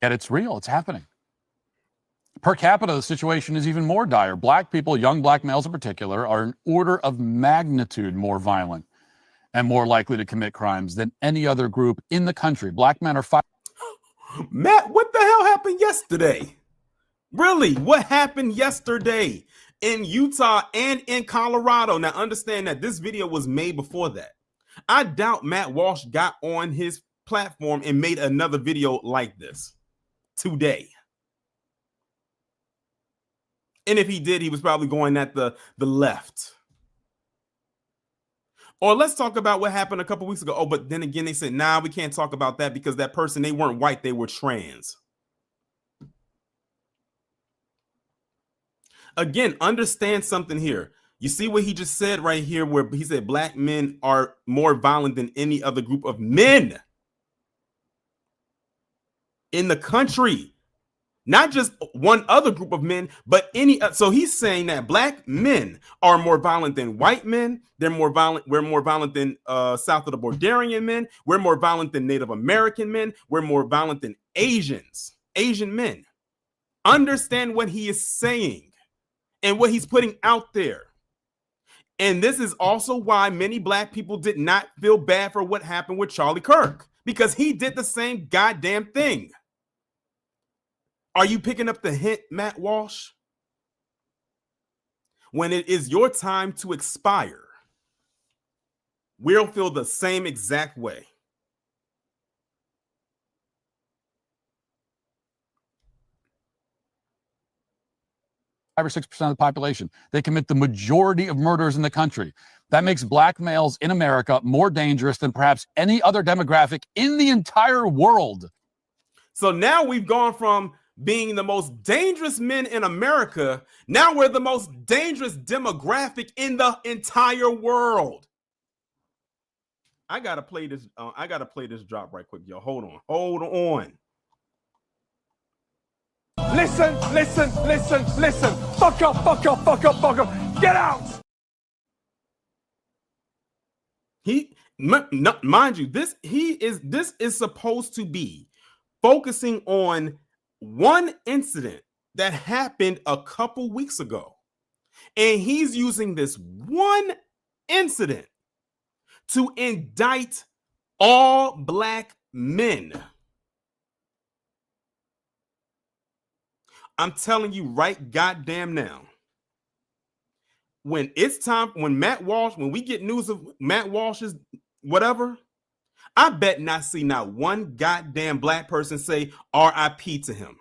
Yet it's real. It's happening. Per capita, the situation is even more dire. Black people, young black males in particular, are an order of magnitude more violent and more likely to commit crimes than any other group in the country. Black men are Matt, what the hell happened yesterday? Really? What happened yesterday in Utah and in Colorado? Now, understand that this video was made before that. I doubt Matt Walsh got on his platform and made another video like this today. And if he did, he was probably going at the left. Or let's talk about what happened a couple weeks ago. Oh, but then again, they said, nah, we can't talk about that because that person, they weren't white, they were trans. Again, understand something here. You see what he just said right here, where he said black men are more violent than any other group of men in the country. Not just one other group of men, but any. So he's saying that black men are more violent than white men. They're more violent. We're more violent than south of the Borderian men. We're more violent than Native American men. We're more violent than Asian men. Understand what he is saying and what he's putting out there. And this is also why many black people did not feel bad for what happened with Charlie Kirk, because he did the same goddamn thing. Are you picking up the hint, Matt Walsh? When it is your time to expire, we'll feel the same exact way. or 6% of the population. They commit the majority of murders in the country. That makes black males in America more dangerous than perhaps any other demographic in the entire world. So now we've gone from being the most dangerous men in America. Now we're the most dangerous demographic in the entire world. I gotta play this. I gotta play this drop right quick, yo. Hold on. Listen. Fuck up. Get out. Mind you, this is supposed to be focusing on one incident that happened a couple weeks ago. And he's using this one incident to indict all black men. I'm telling you right goddamn now. When it's time, when we get news of Matt Walsh's whatever, I bet not see not one goddamn black person say RIP to him.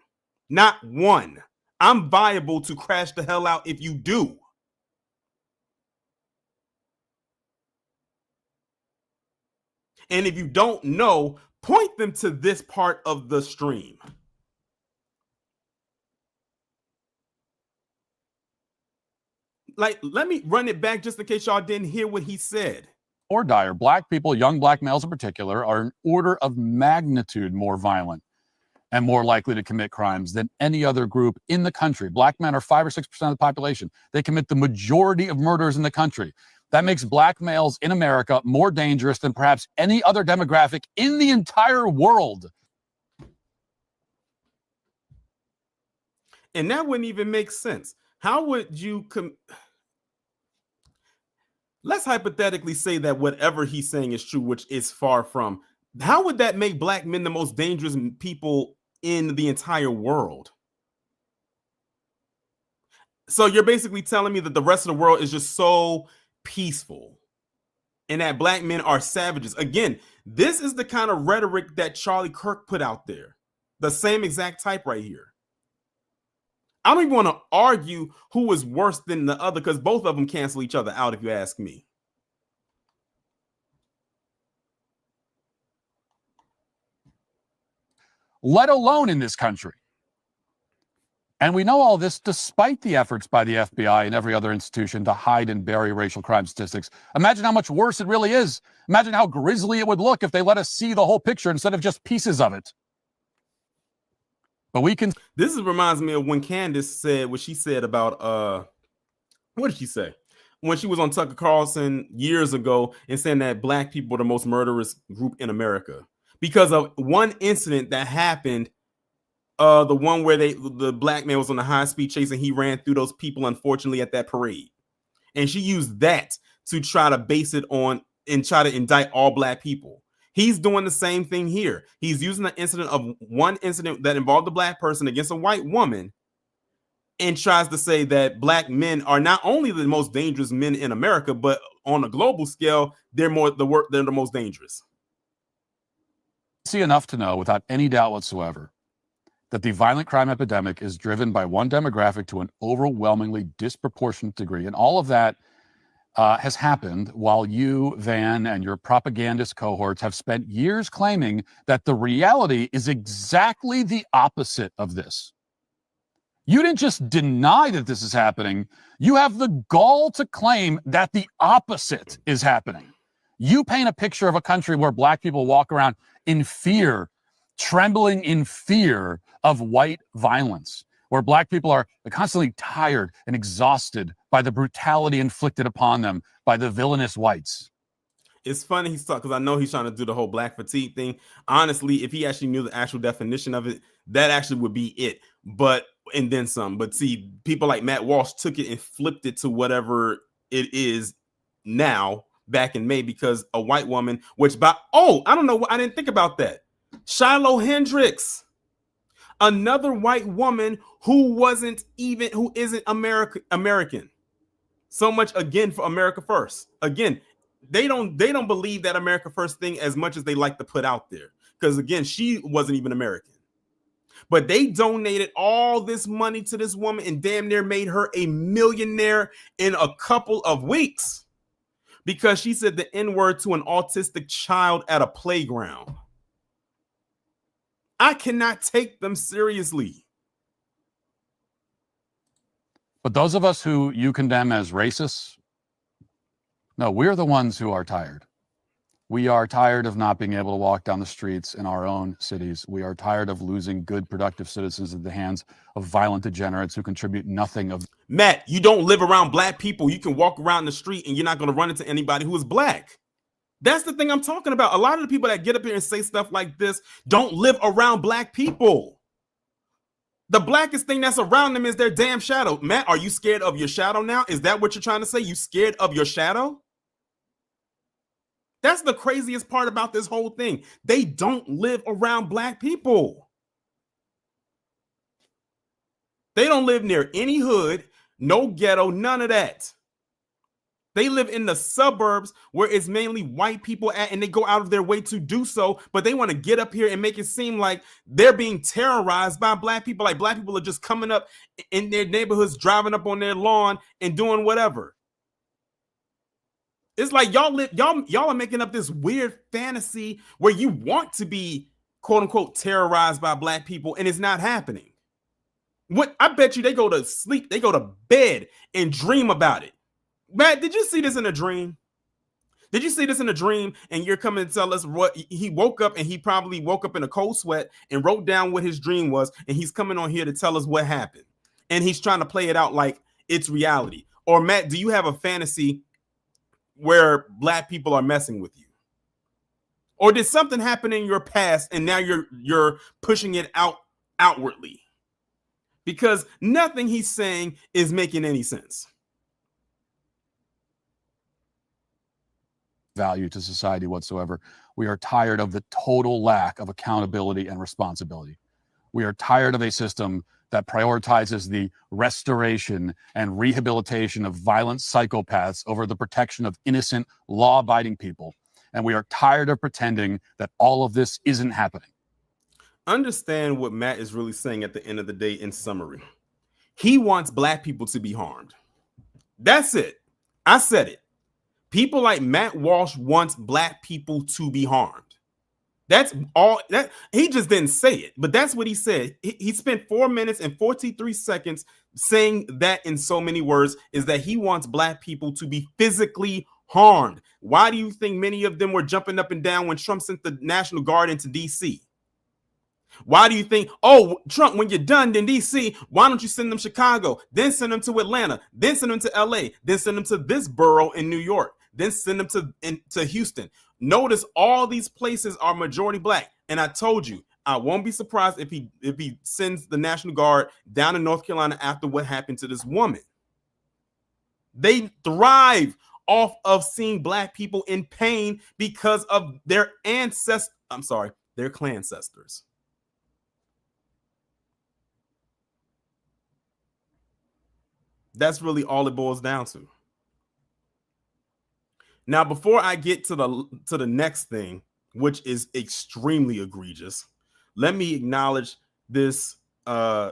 Not one. I'm viable to crash the hell out if you do. And if you don't know, point them to this part of the stream. Like, let me run it back just in case y'all didn't hear what he said more dire. Black people, young black males in particular, are an order of magnitude more violent and more likely to commit crimes than any other group in the country. Black men are 5 or 6% of the population. They commit the majority of murders in the country. That makes black males in America more dangerous than perhaps any other demographic in the entire world. And that wouldn't even make sense. How would you let's hypothetically say that whatever he's saying is true, which is far from. How would that make black men the most dangerous people in the entire world? So you're basically telling me that the rest of the world is just so peaceful and that black men are savages. Again, this is the kind of rhetoric that Charlie Kirk put out there. The same exact type right here. I don't even want to argue who is worse than the other because both of them cancel each other out, if you ask me. Let alone in this country. And we know all this despite the efforts by the FBI and every other institution to hide and bury racial crime statistics. Imagine how much worse it really is. Imagine how grisly it would look if they let us see the whole picture instead of just pieces of it. But we can. This reminds me of when Candace said what she said about what did she say? When she was on Tucker Carlson years ago and saying that black people are the most murderous group in America because of one incident that happened. The one where the black man was on a high-speed chase and he ran through those people, unfortunately, at that parade. And she used that to try to base it on and try to indict all black people. He's doing the same thing here. He's using the incident of one incident that involved a black person against a white woman and tries to say that black men are not only the most dangerous men in America, but on a global scale, they're the most dangerous. See enough to know without any doubt whatsoever that the violent crime epidemic is driven by one demographic to an overwhelmingly disproportionate degree. And all of that has happened while you, Van, and your propagandist cohorts have spent years claiming that the reality is exactly the opposite of this. You didn't just deny that this is happening. You have the gall to claim that the opposite is happening. You paint a picture of a country where black people walk around in fear, trembling in fear of white violence, where black people are constantly tired and exhausted by the brutality inflicted upon them by the villainous whites. It's funny he's talking because I know he's trying to do the whole black fatigue thing. Honestly, if he actually knew the actual definition of it, that actually would be it. But and then some. But see, people like Matt Walsh took it and flipped it to whatever it is now back in May because a white woman, I don't know. I didn't think about that. Shiloh Hendricks, another white woman who isn't American. So much again for America First. Again, they don't believe that America First thing as much as they like to put out there. Because again, she wasn't even American. But they donated all this money to this woman and damn near made her a millionaire in a couple of weeks because she said the N-word to an autistic child at a playground. I cannot take them seriously. But those of us who you condemn as racists, no, we're the ones who are tired. We are tired of not being able to walk down the streets in our own cities. We are tired of losing good, productive citizens at the hands of violent degenerates who contribute nothing of. Matt, you don't live around black people. You can walk around the street and you're not going to run into anybody who is black. That's the thing I'm talking about. A lot of the people that get up here and say stuff like this don't live around black people. The blackest thing that's around them is their damn shadow. Matt, are you scared of your shadow now? Is that what you're trying to say? You scared of your shadow? That's the craziest part about this whole thing. They don't live around black people. They don't live near any hood, no ghetto, none of that. They live in the suburbs where it's mainly white people at, and they go out of their way to do so, but they want to get up here and make it seem like they're being terrorized by black people. Like black people are just coming up in their neighborhoods, driving up on their lawn and doing whatever. It's like y'all are making up this weird fantasy where you want to be quote unquote terrorized by black people, and it's not happening. What I bet you they go to sleep, they go to bed and dream about it. Matt, did you see this in a dream? Did you see this in a dream? And you're coming to tell us what he woke up, and he probably woke up in a cold sweat and wrote down what his dream was. And he's coming on here to tell us what happened. And he's trying to play it out like it's reality. Or Matt, do you have a fantasy where black people are messing with you? Or did something happen in your past and now you're pushing it outwardly? Because nothing he's saying is making any sense. Value to society whatsoever. We are tired of the total lack of accountability and responsibility. We are tired of a system that prioritizes the restoration and rehabilitation of violent psychopaths over the protection of innocent, law-abiding people. And we are tired of pretending that all of this isn't happening. Understand what Matt is really saying at the end of the day in summary. He wants black people to be harmed. That's it. I said it. People like Matt Walsh wants black people to be harmed. That's all. That he just didn't say it, but that's what he said. He spent 4 minutes and 43 seconds saying that in so many words, is that he wants black people to be physically harmed. Why do you think many of them were jumping up and down when Trump sent the National Guard into DC? Why do you think, oh, Trump, when you're done in DC, why don't you send them Chicago, then send them to Atlanta, then send them to LA, then send them to this borough in New York, then send them to Houston. Notice all these places are majority black. And I told you, I won't be surprised if he sends the National Guard down in North Carolina after what happened to this woman. They thrive off of seeing black people in pain because of their ancestors. I'm sorry, their clancestors. That's really all it boils down to. Now, before I get to the next thing, which is extremely egregious, let me acknowledge this. I'm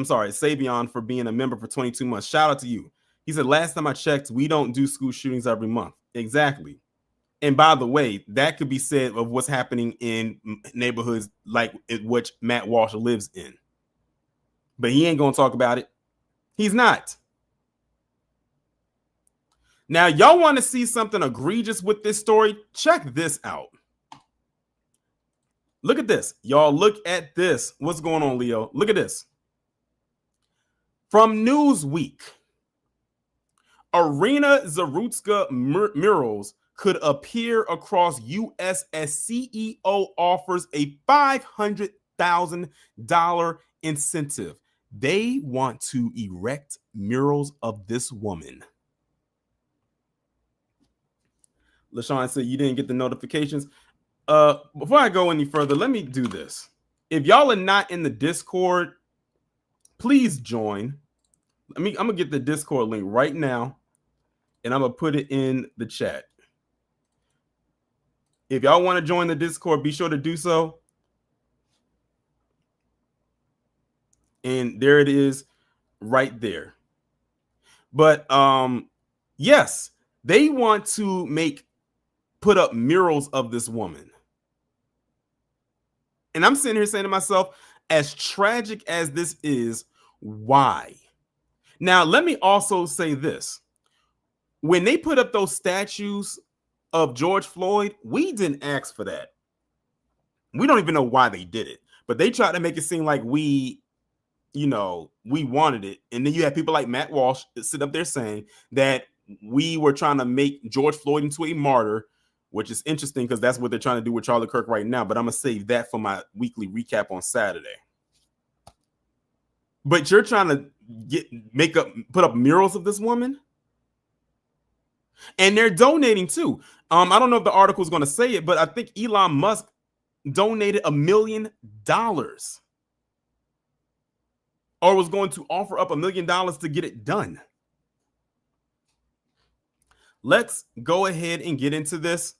sorry, Savion, for being a member for 22 months. Shout out to you. He said, last time I checked, we don't do school shootings every month. Exactly. And by the way, that could be said of what's happening in neighborhoods like which Matt Walsh lives in. But he ain't going to talk about it. He's not. Now, y'all want to see something egregious with this story? Check this out. Look at this. Y'all look at this. What's going on, Leo? Look at this. From Newsweek, Iryna Zarutska murals could appear across U.S. as CEO offers a $500,000 incentive. They want to erect murals of this woman. LaShawn said you didn't get the notifications. Before I go any further, let me do this. If y'all are not in the Discord, please join. I'm gonna get the Discord link right now, and I'm gonna put it in the chat. If y'all want to join the Discord, be sure to do so. And there it is right there. But yes, they want to put up murals of this woman. And I'm sitting here saying to myself, as tragic as this is, why? Now, let me also say this. When they put up those statues of George Floyd, we didn't ask for that. We don't even know why they did it, but they tried to make it seem like we wanted it. And then you have people like Matt Walsh that sit up there saying that we were trying to make George Floyd into a martyr, which is interesting because that's what they're trying to do with Charlie Kirk right now. But I'm going to save that for my weekly recap on Saturday. But you're trying to put up murals of this woman? And they're donating too. I don't know if the article is going to say it, but I think Elon Musk donated $1 million or was going to offer up $1 million to get it done. Let's go ahead and get into this.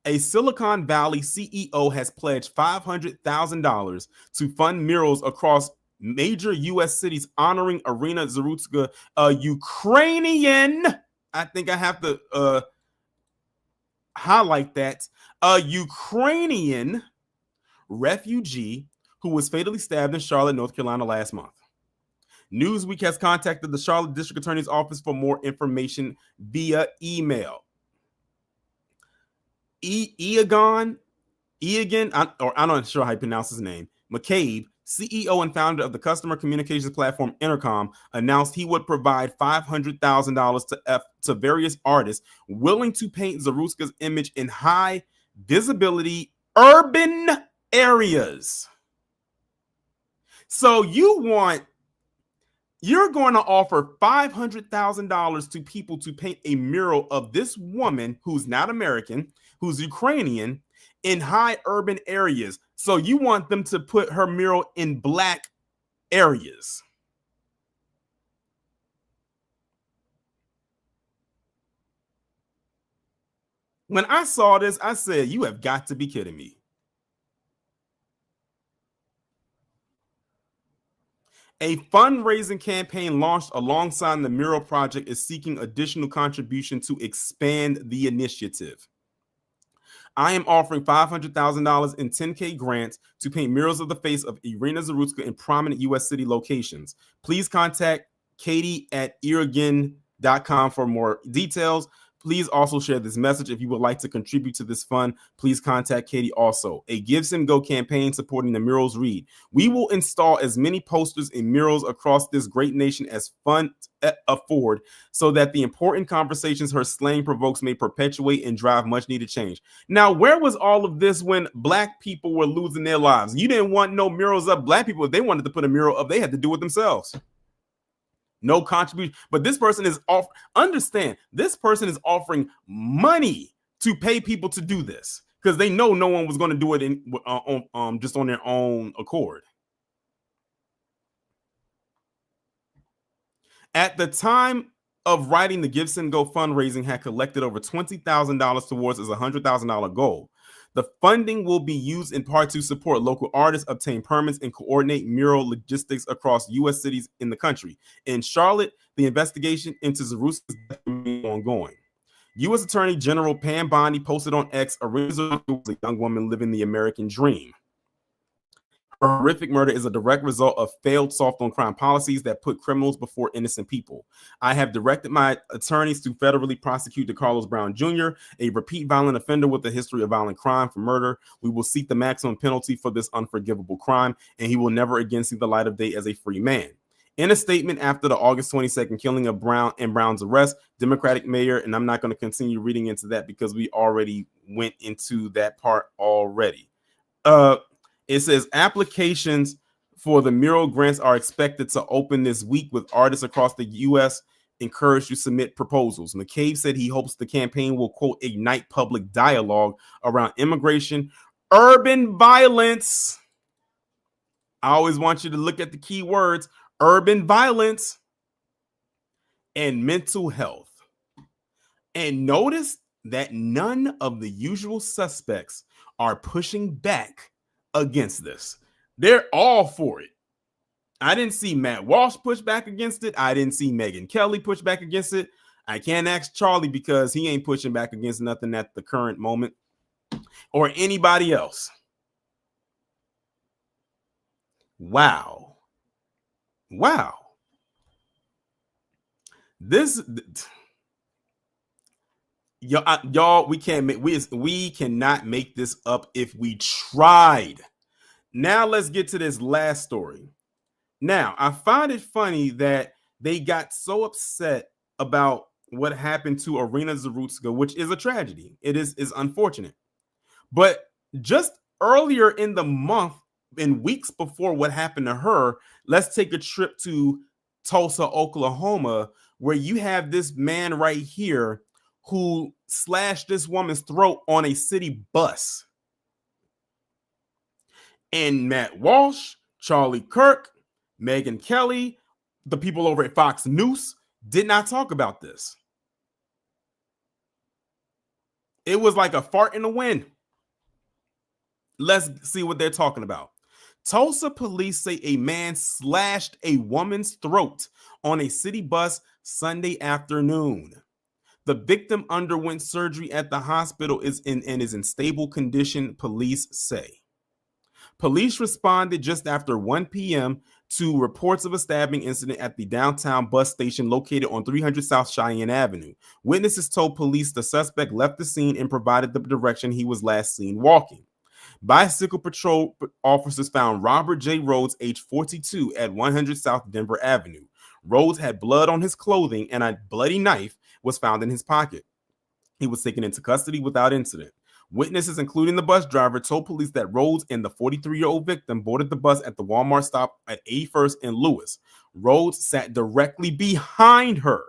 A Silicon Valley CEO has pledged $500,000 to fund murals across major U.S. cities honoring Iryna Zarutska, a Ukrainian. I think I have to highlight that. A Ukrainian refugee who was fatally stabbed in Charlotte, North Carolina last month. Newsweek has contacted the Charlotte District Attorney's Office for more information via email. Eagan, I'm not sure how you pronounce his name, McCabe, CEO and founder of the customer communications platform Intercom, announced he would provide $500,000 to various artists willing to paint Zarutska's image in high visibility urban areas. So you're going to offer $500,000 to people to paint a mural of this woman who's not American, who's Ukrainian, in high urban areas. So you want them to put her mural in black areas. When I saw this, I said, you have got to be kidding me. A fundraising campaign launched alongside the mural project is seeking additional contribution to expand the initiative. I am offering $500,000 in 10K grants to paint murals of the face of Iryna Zarutska in prominent U.S. city locations. Please contact Katie at Iryna.com for more details. Please also share this message. If you would like to contribute to this fund, please contact Katie also. A Give Send Go campaign supporting the murals read, we will install as many posters and murals across this great nation as funds afford so that the important conversations her slaying provokes may perpetuate and drive much needed change. Now, where was all of this when black people were losing their lives? You didn't want no murals up. Black people, if they wanted to put a mural up, they had to do it themselves. No contribution, but this person is off. Understand, this person is offering money to pay people to do this because they know no one was going to do it just on their own accord. At the time of writing, the Give Send Go fundraising had collected over $20,000 towards its $100,000 goal. The funding will be used in part to support local artists, obtain permits, and coordinate mural logistics across U.S. cities in the country. In Charlotte, the investigation into Zarutska's death remains ongoing. U.S. Attorney General Pam Bondi posted on X, Iryna Zarutska was a young woman living the American dream. Her horrific murder is a direct result of failed soft on crime policies that put criminals before innocent people. I have directed my attorneys to federally prosecute DeCarlos Brown Jr., a repeat violent offender with a history of violent crime, for murder. We will seek the maximum penalty for this unforgivable crime, and he will never again see the light of day as a free man. In a statement after the August 22nd killing of Brown's arrest, Democratic mayor, and I'm not going to continue reading into that because we already went into that part already. It says applications for the mural grants are expected to open this week, with artists across the U.S. encouraged to submit proposals. McCabe said he hopes the campaign will, quote, ignite public dialogue around immigration, urban violence. I always want you to look at the key words, urban violence and mental health. And notice that none of the usual suspects are pushing back against this. They're all for it. I didn't see Matt Walsh push back against it. I didn't see Megyn Kelly push back against it. I can't ask Charlie because he ain't pushing back against nothing at the current moment, or anybody else. Wow. This y'all, we cannot make this up if we tried. Now let's get to this last story. Now, I find it funny that they got so upset about what happened to Iryna Zarutska, which is a tragedy. It is unfortunate. But just earlier in the month, in weeks before what happened to her, let's take a trip to Tulsa, Oklahoma, where you have this man right here who slashed this woman's throat on a city bus. And Matt Walsh, Charlie Kirk, Megyn Kelly, the people over at Fox News did not talk about this. It was like a fart in the wind. Let's see what they're talking about. Tulsa police say a man slashed a woman's throat on a city bus Sunday afternoon. The victim underwent surgery at the hospital and is in stable condition, police say. Police responded just after 1 p.m. to reports of a stabbing incident at the downtown bus station located on 300 South Cheyenne Avenue. Witnesses told police the suspect left the scene and provided the direction he was last seen walking. Bicycle patrol officers found Robert J. Rhodes, age 42, at 100 South Denver Avenue. Rhodes had blood on his clothing and a bloody knife was found in his pocket. He was taken into custody without incident. Witnesses, including the bus driver, told police that Rhodes and the 43-year-old victim boarded the bus at the Walmart stop at 81st and Lewis. Rhodes sat directly behind her,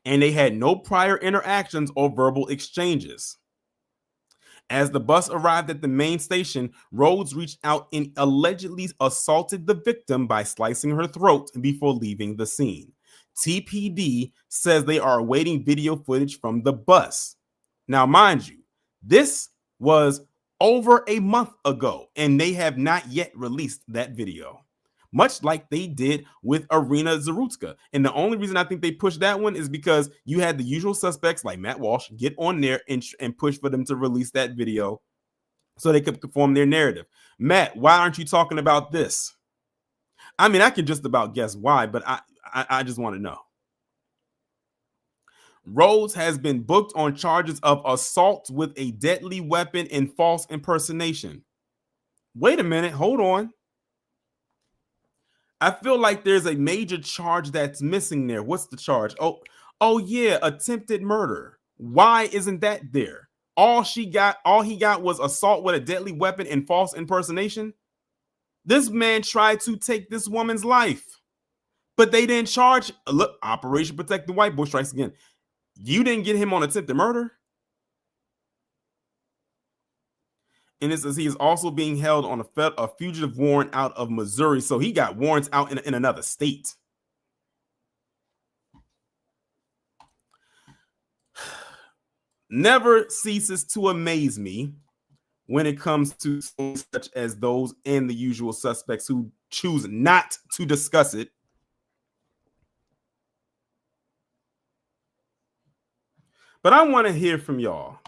and they had no prior interactions or verbal exchanges. As the bus arrived at the main station, Rhodes reached out and allegedly assaulted the victim by slicing her throat before leaving the scene. TPD says they are awaiting video footage from the bus. Now, mind you, this was over a month ago, and they have not yet released that video, much like they did with Iryna Zarutska. And the only reason I think they pushed that one is because you had the usual suspects like Matt Walsh get on there and push for them to release that video so they could perform their narrative. Matt, why aren't you talking about this? I mean, I can just about guess why, but I just want to know. Rhodes has been booked on charges of assault with a deadly weapon and false impersonation. Wait a minute, hold on. I feel like there's a major charge that's missing there. What's the charge? Oh yeah, attempted murder. Why isn't that there? All he got was assault with a deadly weapon and false impersonation. This man tried to take this woman's life, but they didn't charge. Look, Operation Protect the White Boy strikes again. You didn't get him on attempted murder. And it says he is also being held on a fugitive warrant out of Missouri. So he got warrants out in another state. Never ceases to amaze me when it comes to such as those and the usual suspects who choose not to discuss it. But I want to hear from y'all.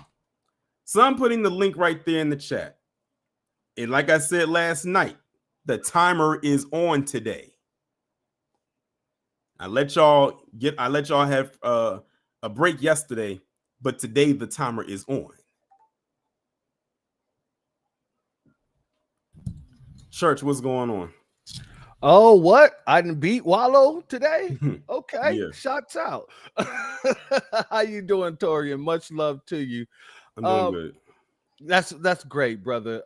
So I'm putting the link right there in the chat. And like I said last night, the timer is on today. I let y'all have a break yesterday, but today the timer is on. Church, what's going on? Oh, what? I didn't beat Wallow today? Okay, Yeah. shots out. How you doing, Torian? Much love to you. I'm doing good. That's great, brother.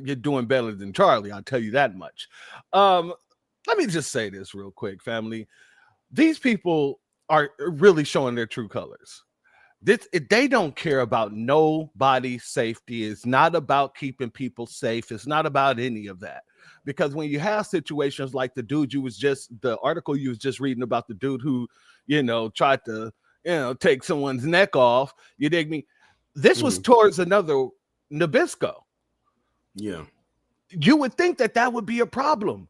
You're doing better than Charlie, I'll tell you that much. Let me just say this real quick, family. These people are really showing their true colors. They don't care about nobody's safety. It's not about keeping people safe. It's not about any of that. Because when you have situations like the article you was just reading about the dude who, tried to, take someone's neck off, you dig me? This was towards another Nabisco. Yeah. You would think that would be a problem.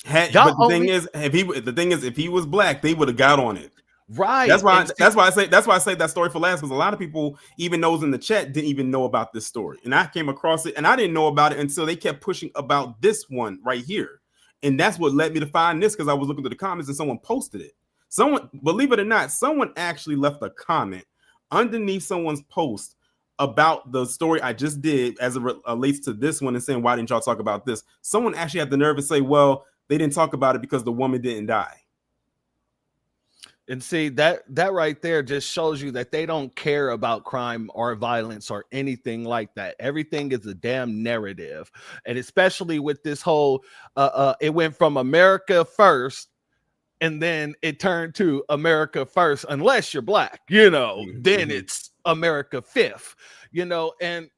But the thing is, if he was black, they would have got on it. Right. That's why I say that story for last, because a lot of people, even those in the chat, didn't even know about this story. And I came across it and I didn't know about it until they kept pushing about this one right here. And that's what led me to find this, because I was looking through the comments and someone posted it. Someone, believe it or not, someone actually left a comment underneath someone's post about the story I just did as it relates to this one and saying, why didn't y'all talk about this? Someone actually had the nerve to say, well, they didn't talk about it because the woman didn't die. And see, that right there just shows you that they don't care about crime or violence or anything like that. Everything is a damn narrative. And especially with this whole, it went from America first, and then it turned to America first, unless you're black, then it's America fifth, and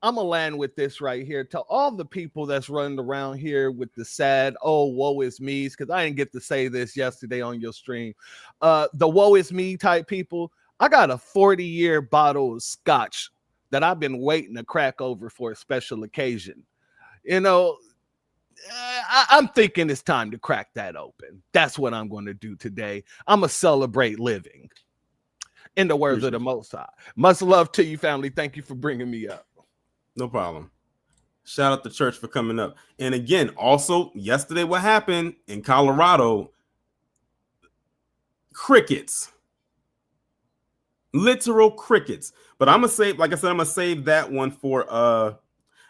I'm gonna land with this right here. To all the people that's running around here with the sad, oh, woe is me, because I didn't get to say this yesterday on your stream. The woe is me type people, I got a 40-year bottle of scotch that I've been waiting to crack over for a special occasion. I'm thinking it's time to crack that open. That's what I'm going to do today. I'm going to celebrate living. In the words of the Most High. Much love to you, family. Thank you for bringing me up. No problem. Shout out to church for coming up. And again, also yesterday, what happened in Colorado? Crickets, literal crickets. But I'm gonna save, like I said, I'm gonna save that one for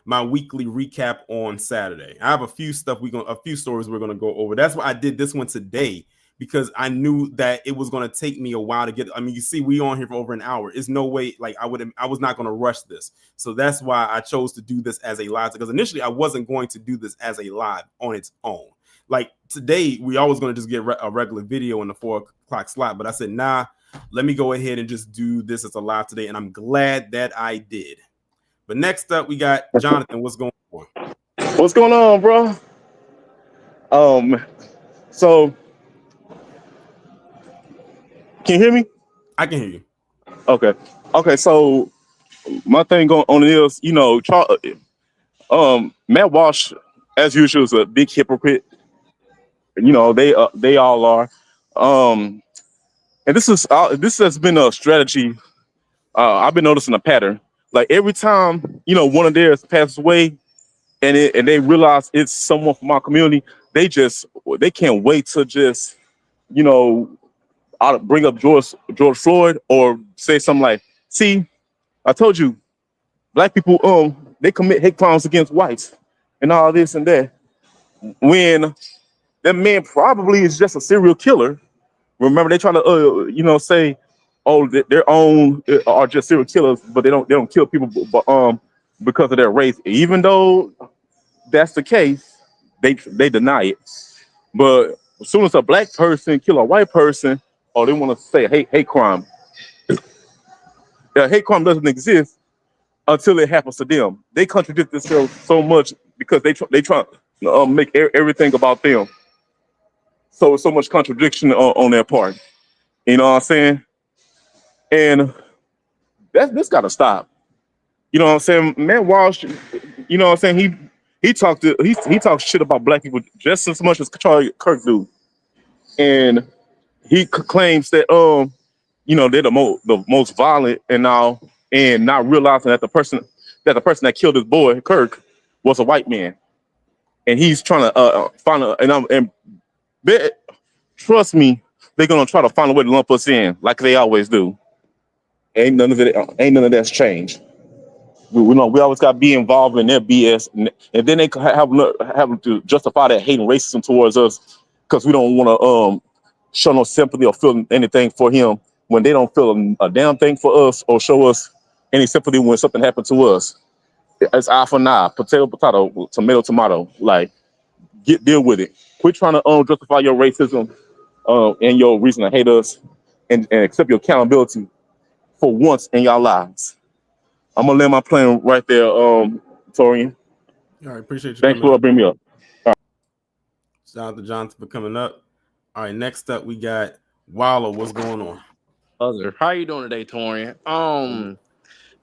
my weekly recap on Saturday. I have a few stories we're gonna go over. That's why I did this one today, because I knew that it was gonna take me a while to get. I mean, you see, we on here for over an hour. It's no way, like I was not gonna rush this. So that's why I chose to do this as a live, because initially I wasn't going to do this as a live on its own. Like today, we always going to just get a regular video in the 4 o'clock slot. But I said, nah, let me go ahead and just do this as a live today. And I'm glad that I did. But next up, we got Jonathan. What's going on? What's going on, bro? So can you hear me? I can hear you. Okay. So my thing going on is, Matt Walsh, as usual, is a big hypocrite. They all are. And this has been a strategy. I've been noticing a pattern. Like every time, one of theirs passes away, and they realize it's someone from our community, they can't wait to just, bring up George Floyd, or say something like, "See, I told you, black people they commit hate crimes against whites and all this and that." When that man probably is just a serial killer. Remember, they try to say, oh, their own are just serial killers, but they don't kill people, but because of their race. Even though that's the case, they deny it. But as soon as a black person kill a white person, oh, they want to say hate crime. Hate crime doesn't exist until it happens to them. They contradict themselves so much because they try to make everything about them. So it's so much contradiction on their part. You know what I'm saying? And this got to stop. You know what I'm saying? Matt Walsh, you know what I'm saying? He talks shit about black people just as much as Charlie Kirk do. And he claims that they're the most violent and not realizing that the person that killed his boy Kirk was a white man. And he's trying to trust me, they're gonna try to find a way to lump us in like they always do. Ain't none of that's changed. We always got to be involved in their BS, and then they have to justify that hate and racism towards us because we don't want to show no sympathy or feel anything for him when they don't feel a damn thing for us or show us any sympathy when something happened to us. It's eye for an eye, potato, potato, tomato, tomato. Like, deal with it. Quit trying to justify your racism and your reason to hate us, and accept your accountability for once in your lives. I'm gonna land my plane right there, Torian. All right, appreciate you. Thanks for bringing me up. Shout out to Jonathan for coming up. All right, next up we got Wallow. What's going on? How you doing today, Torian?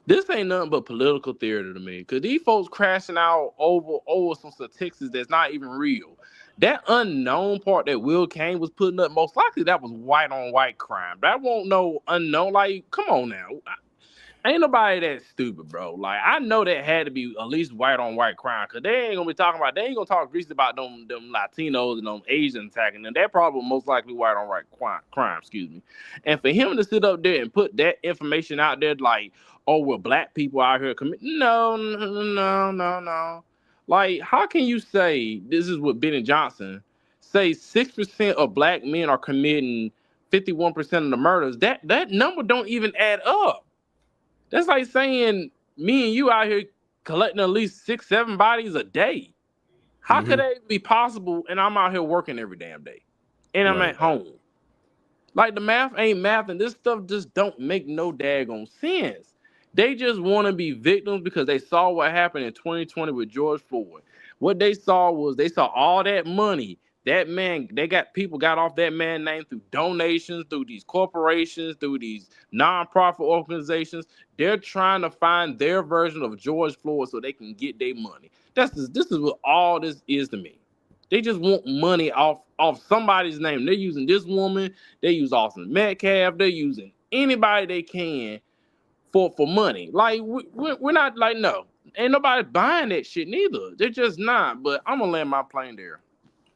This ain't nothing but political theater to me, because these folks crashing out over some statistics that's not even real. That unknown part that Will Kane was putting up, most likely that was white on white crime. That won't no unknown. Like, come on now. Ain't nobody that stupid, bro. Like, I know that had to be at least white on white crime, because they ain't gonna be talking about, they ain't gonna talk greasy about them Latinos and them Asians attacking them. That probably most likely white on white crime, excuse me. And for him to sit up there and put that information out there, like, oh, well, black people out here commit, no. Like, how can you say, this is what Benny Johnson, say 6% of black men are committing 51% of the murders? That number don't even add up. That's like saying me and you out here collecting at least 6-7 bodies a day. How could that be possible? And I'm out here working every damn day, and I'm at home. Like, the math ain't math, and this stuff just don't make no daggone sense. They just want to be victims because they saw what happened in 2020 with George Floyd. What they saw was all that money. That man, people got off that man's name through donations, through these corporations, through these nonprofit organizations. They're trying to find their version of George Floyd so they can get their money. This is what all this is to me. They just want money off somebody's name. They're using this woman. They use Austin Metcalf. They're using anybody they can for money. Like, we're not like, no. Ain't nobody buying that shit neither. They're just not. But I'm gonna land my plane there.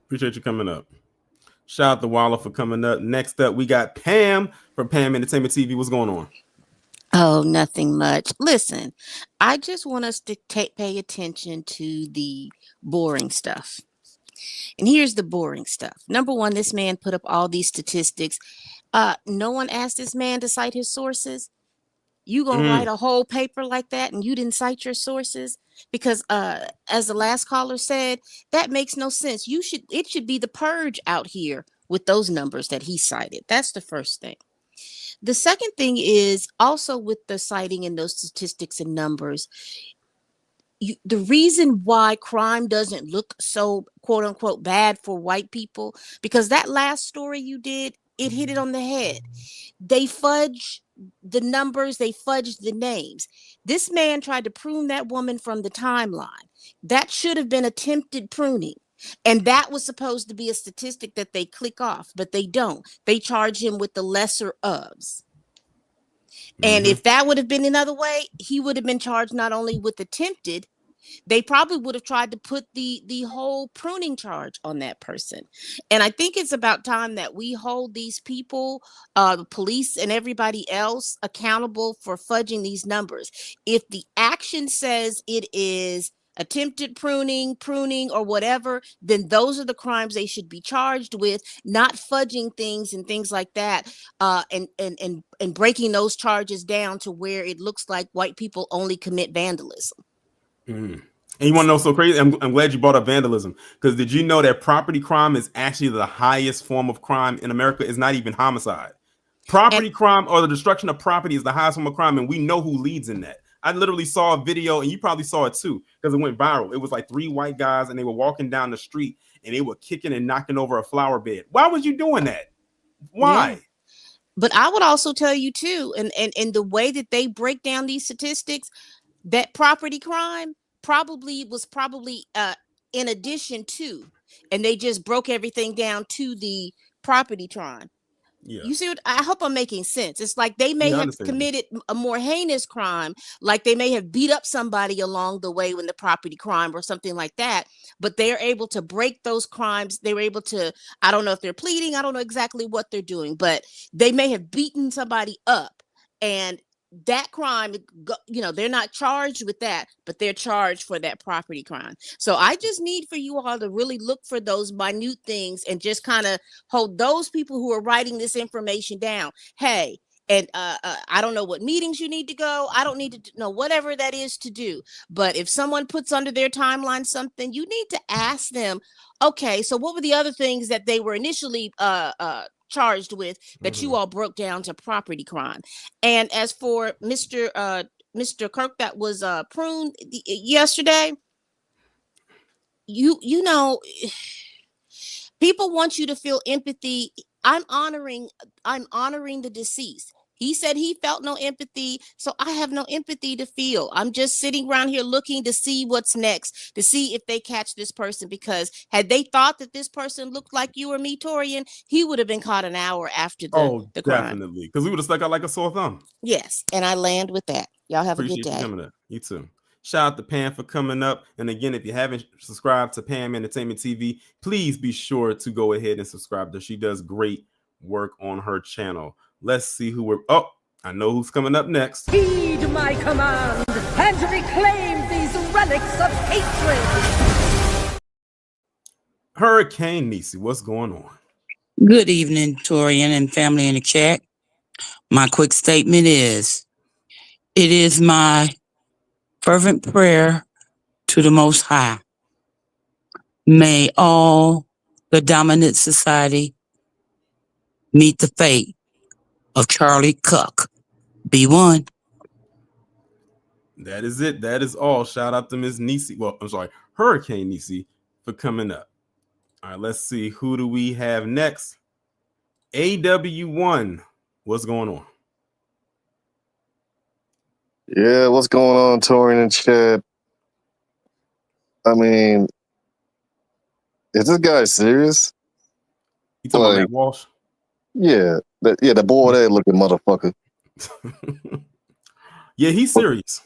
Appreciate you coming up. Shout out to Waller for coming up. Next up, we got Pam from Pam Entertainment TV. What's going on? Oh, nothing much. Listen, I just want us to pay attention to the boring stuff. And here's the boring stuff. Number one, this man put up all these statistics. No one asked this man to cite his sources. You gonna write a whole paper like that and you didn't cite your sources? Because as the last caller said, that makes no sense. It should be the purge out here with those numbers that he cited. That's the first thing. The second thing is also with the citing and those statistics and numbers, the reason why crime doesn't look so quote unquote bad for white people, because that last story you did, it hit it on the head. They fudge the numbers, they fudge the names. This man tried to prune that woman from the timeline. That should have been attempted pruning. And that was supposed to be a statistic that they click off, but they don't. They charge him with the lesser ofs. And if that would have been another way, he would have been charged not only with attempted, they probably would have tried to put the whole pruning charge on that person. And I think it's about time that we hold these people, the police and everybody else, accountable for fudging these numbers. If the action says it is attempted pruning or whatever, then those are the crimes they should be charged with, not fudging things and things like that, and breaking those charges down to where it looks like white people only commit vandalism. And you want to know so crazy? I'm glad you brought up vandalism, because did you know that property crime is actually the highest form of crime in America? It's not even homicide. Property crime, or the destruction of property, is the highest form of crime, and we know who leads in that. I literally saw a video, and you probably saw it too, because it went viral. It was like 3 white guys, and they were walking down the street, and they were kicking and knocking over a flower bed. Why was you doing that? Why? Yeah. But I would also tell you too, and the way that they break down these statistics, that property crime was probably in addition to, and they just broke everything down to the property crime. Yeah. You see what I hope I'm making sense. It's like they may have committed a more heinous crime, like they may have beat up somebody along the way when the property crime or something like that, but they're able to break those crimes. They were able to, I don't know if they're pleading, I don't know exactly what they're doing, but they may have beaten somebody up, and that crime, they're not charged with that, but they're charged for that property crime. So I just need for you all to really look for those minute things and just kind of hold those people who are writing this information down. Hey, and I don't know what meetings you need to go. I don't need to know whatever that is to do. But if someone puts under their timeline something, you need to ask them, okay, so what were the other things that they were initially charged with that you all broke down to property crime? And as for Mr. Kirk that was pruned yesterday, you know, people want you to feel empathy. I'm honoring the deceased. He said he felt no empathy, so I have no empathy to feel. I'm just sitting around here looking to see what's next, to see if they catch this person, because had they thought that this person looked like you or me, Torian, he would have been caught an hour after the crime. Definitely, because we would have stuck out like a sore thumb. Yes, and I land with that. Y'all have Appreciate a good day. You coming up. You too. Shout out to Pam for coming up. And again, if you haven't subscribed to Pam Entertainment TV, please be sure to go ahead and subscribe to her. She does great work on her channel. Let's see who we're... Oh, I know who's coming up next. Heed my command and reclaim these relics of hatred. Hurricane Niecy, what's going on? Good evening, Torian and family in the chat. My quick statement is, it is my fervent prayer to the Most High. May all the dominant society meet the fate of Charlie Cook. Be one. That is it. That is all. Shout out to Miss Niecy. Well, I'm sorry, Hurricane Niecy for coming up. All right, let's see. Who do we have next? AW1. What's going on? Yeah, what's going on, Torian and Chad? I mean, is this guy serious? You talking about Matt Walsh? Yeah, the boy there looking motherfucker. Yeah, he's serious.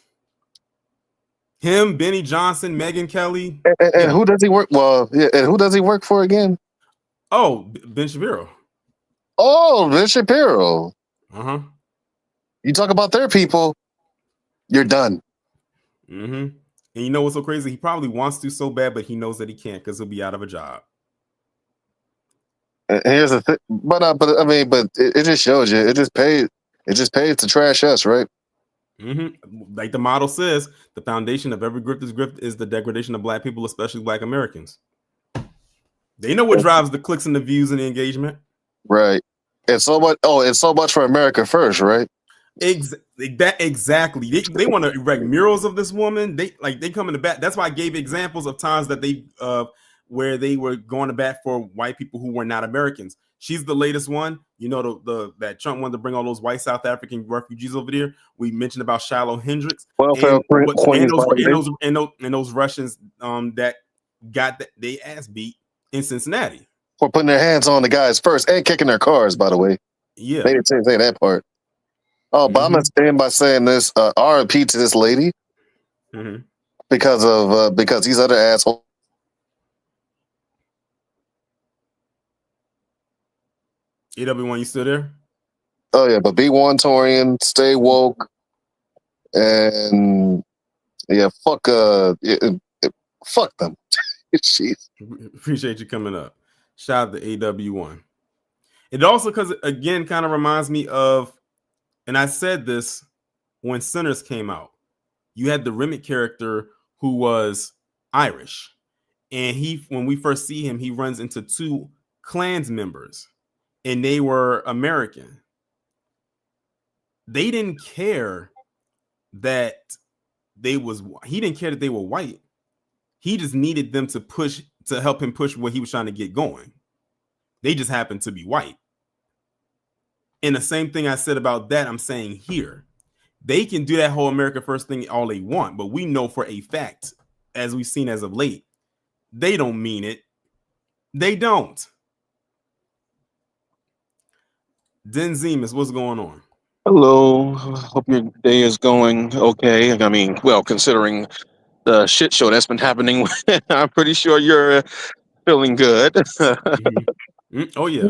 Him, Benny Johnson, Megyn Kelly. And who does he work? Well, yeah. And who does he work for again? Oh, Ben Shapiro. Oh, Ben Shapiro. Uh-huh. You talk about their people, you're done. Mm-hmm. And you know what's so crazy? He probably wants to so bad, but he knows that he can't because he'll be out of a job. And here's the thing, but I mean, it just shows you. It just pays to trash us, right? Mm-hmm. Like the model says, the foundation of every grift is the degradation of Black people, especially Black Americans. They know what drives the clicks and the views and the engagement. Right. It's so much for America first, right? Exactly. They want to erect murals of this woman. They come in the back. That's why I gave examples of times that they where they were going to bat for white people who were not Americans. She's the latest one. You know, that Trump wanted to bring all those white South African refugees over there. We mentioned about Shiloh Hendricks and those Russians that got they ass beat in Cincinnati for putting their hands on the guys first and kicking their cars. By the way, yeah, they didn't say that part. Oh, but I'm gonna stand by saying this. R.I.P. to this lady because these other assholes. AW1, you still there? Oh yeah, but be one Torian, stay woke, and yeah, fuck them. Jeez. Appreciate you coming up. Shout out to AW1. It also, because again, kind of reminds me of, and I said this when Sinners came out. You had the Remick character who was Irish, and when we first see him, he runs into two Klans members, and they were American. They didn't care that he didn't care that they were white. He just needed them to help him push what he was trying to get going. They just happened to be white. And the same thing I said about that, I'm saying here. They can do that whole America First thing all they want, but we know for a fact, as we've seen as of late, they don't mean it. They don't. Denzemus, what's going on? Hello. Hope your day is going okay. I mean, well, considering the shit show that's been happening, I'm pretty sure you're feeling good. Oh yeah.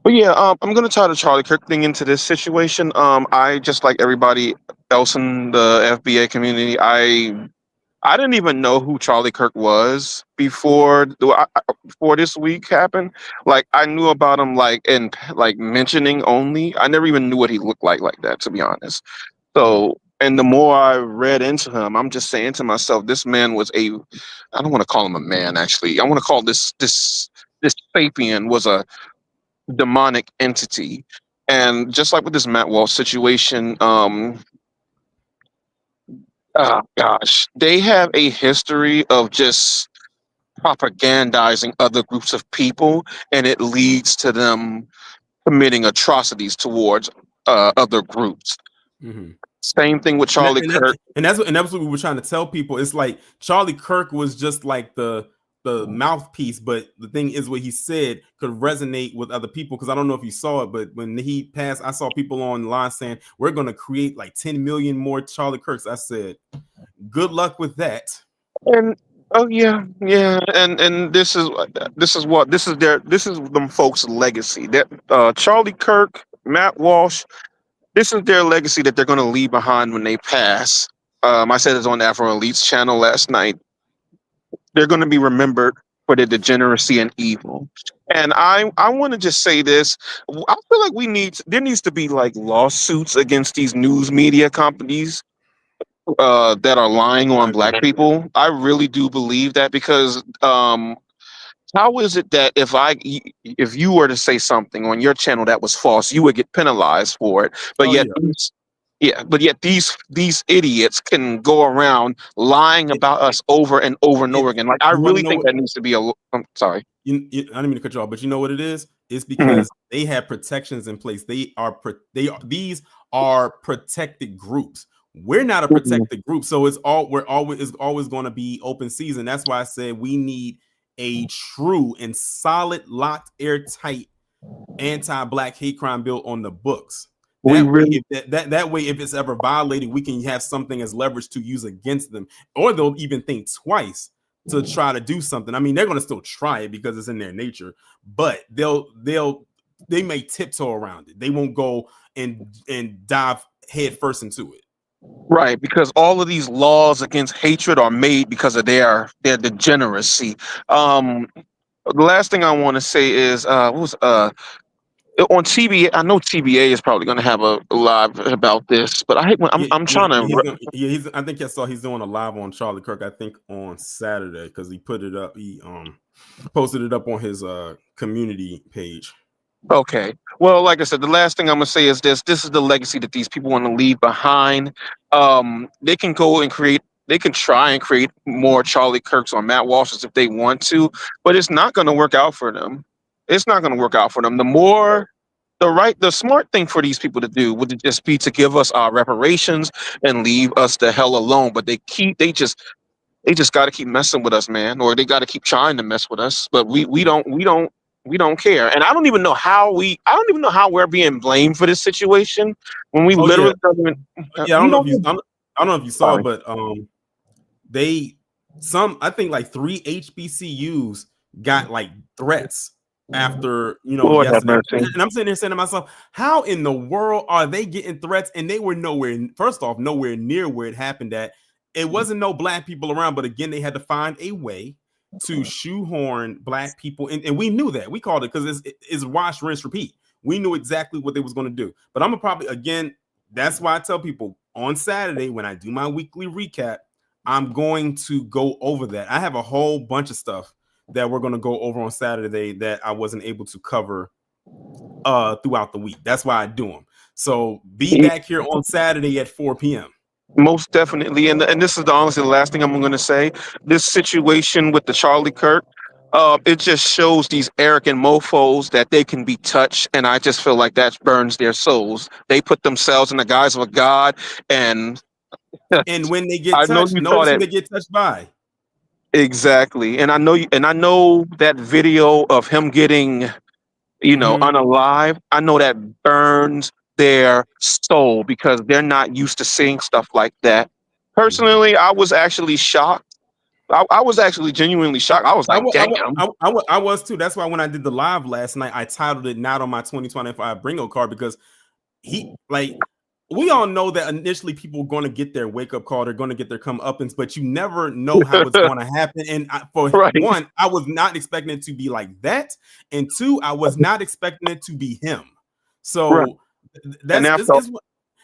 But yeah, I'm gonna tie the Charlie Kirk thing into this situation. I just like everybody else in the FBA community. I didn't even know who Charlie Kirk was before this week happened. Like I knew about him like in like mentioning only. I never even knew what he looked like that, to be honest. So, and the more I read into him, I'm just saying to myself, this man was I don't want to call him a man, actually. I want to call this sapien was a demonic entity. And just like with this Matt Walsh situation, oh gosh, they have a history of just propagandizing other groups of people, and it leads to them committing atrocities towards other groups. Same thing with Charlie Kirk. And that's what we were trying to tell people. It's like Charlie Kirk was just like the mouthpiece, but the thing is what he said could resonate with other people, because I don't know if you saw it, but when he passed, I saw people online saying we're going to create like 10 million more Charlie Kirks. I said, good luck with that. And oh yeah, and this is them folks' legacy. That Charlie Kirk, Matt Walsh, this is their legacy that they're going to leave behind when they pass. I said this on the Afro Elites channel last night. They're going to be remembered for their degeneracy and evil. And I want to just say this. I feel like there needs to be like lawsuits against these news media companies that are lying on Black people. I really do believe that, because how is it that if you were to say something on your channel that was false, you would get penalized for it, but yet these idiots can go around lying about us over and over and over again. Like, I really think that needs to be I'm sorry. I didn't mean to cut you off, but you know what it is? It's because they have protections in place. These are protected groups. We're not a protected group, so it's always going to be open season. That's why I said we need a true and solid, locked, airtight anti-Black hate crime bill on the books. We That way, really, if that way, if it's ever violated, we can have something as leverage to use against them, or they'll even think twice to try to do something. I mean, they're going to still try it because it's in their nature, but they may tiptoe around it. They won't go and dive head first into it. right, because all of these laws against hatred are made because of their degeneracy. The last thing I want to say is what was on TBA. I know TBA is probably going to have a live about this, but I hate when I'm trying to. I think I saw he's doing a live on Charlie Kirk. I think on Saturday because he put it up. He posted it up on his community page. Okay. Well, like I said, the last thing I'm gonna say is this: this is the legacy that these people want to leave behind. They can go and they can try and create more Charlie Kirks or Matt Walshes if they want to, but it's not going to work out for them. It's not going to work out for them. The smart thing for these people to do would just be to give us our reparations and leave us the hell alone. But they just got to keep messing with us, man, or they got to keep trying to mess with us. But we don't care. And I don't even know how we're being blamed for this situation when we literally don't even. I don't know if you saw, but I think like 3 HBCUs got like threats after Lord have yesterday. mercy. And I'm sitting there saying to myself, how in the world are they getting threats? And they were nowhere near where it happened at. It wasn't no black people around, but again, they had to find a way to shoehorn black people in, and we knew that. We called it because it's wash, rinse, repeat. We knew exactly what they was going to do. But I'm gonna probably, again, that's why I tell people on Saturday when I do my weekly recap, I'm going to go over that. I have a whole bunch of stuff that we're going to go over on Saturday that I wasn't able to cover throughout the week. That's why I do them. So be back here on Saturday at 4 p.m. Most definitely, and this is honestly the last thing I'm going to say. This situation with the Charlie Kirk, it just shows these arrogant mofo's that they can be touched, and I just feel like that burns their souls. They put themselves in the guise of a god, and when they get touched, notice who they get touched by. Exactly, and I know that video of him getting, unalive. I know that burns their soul because they're not used to seeing stuff like that. Personally, I was actually shocked. I was actually genuinely shocked. I was like, damn. I was too. That's why when I did the live last night, I titled it "Not on My 2025 Bringo Card" because we all know that initially people are going to get their wake up call, they're going to get their comeuppance, but you never know how it's going to happen. And one, I was not expecting it to be like that, and two, I was not expecting it to be him. So that's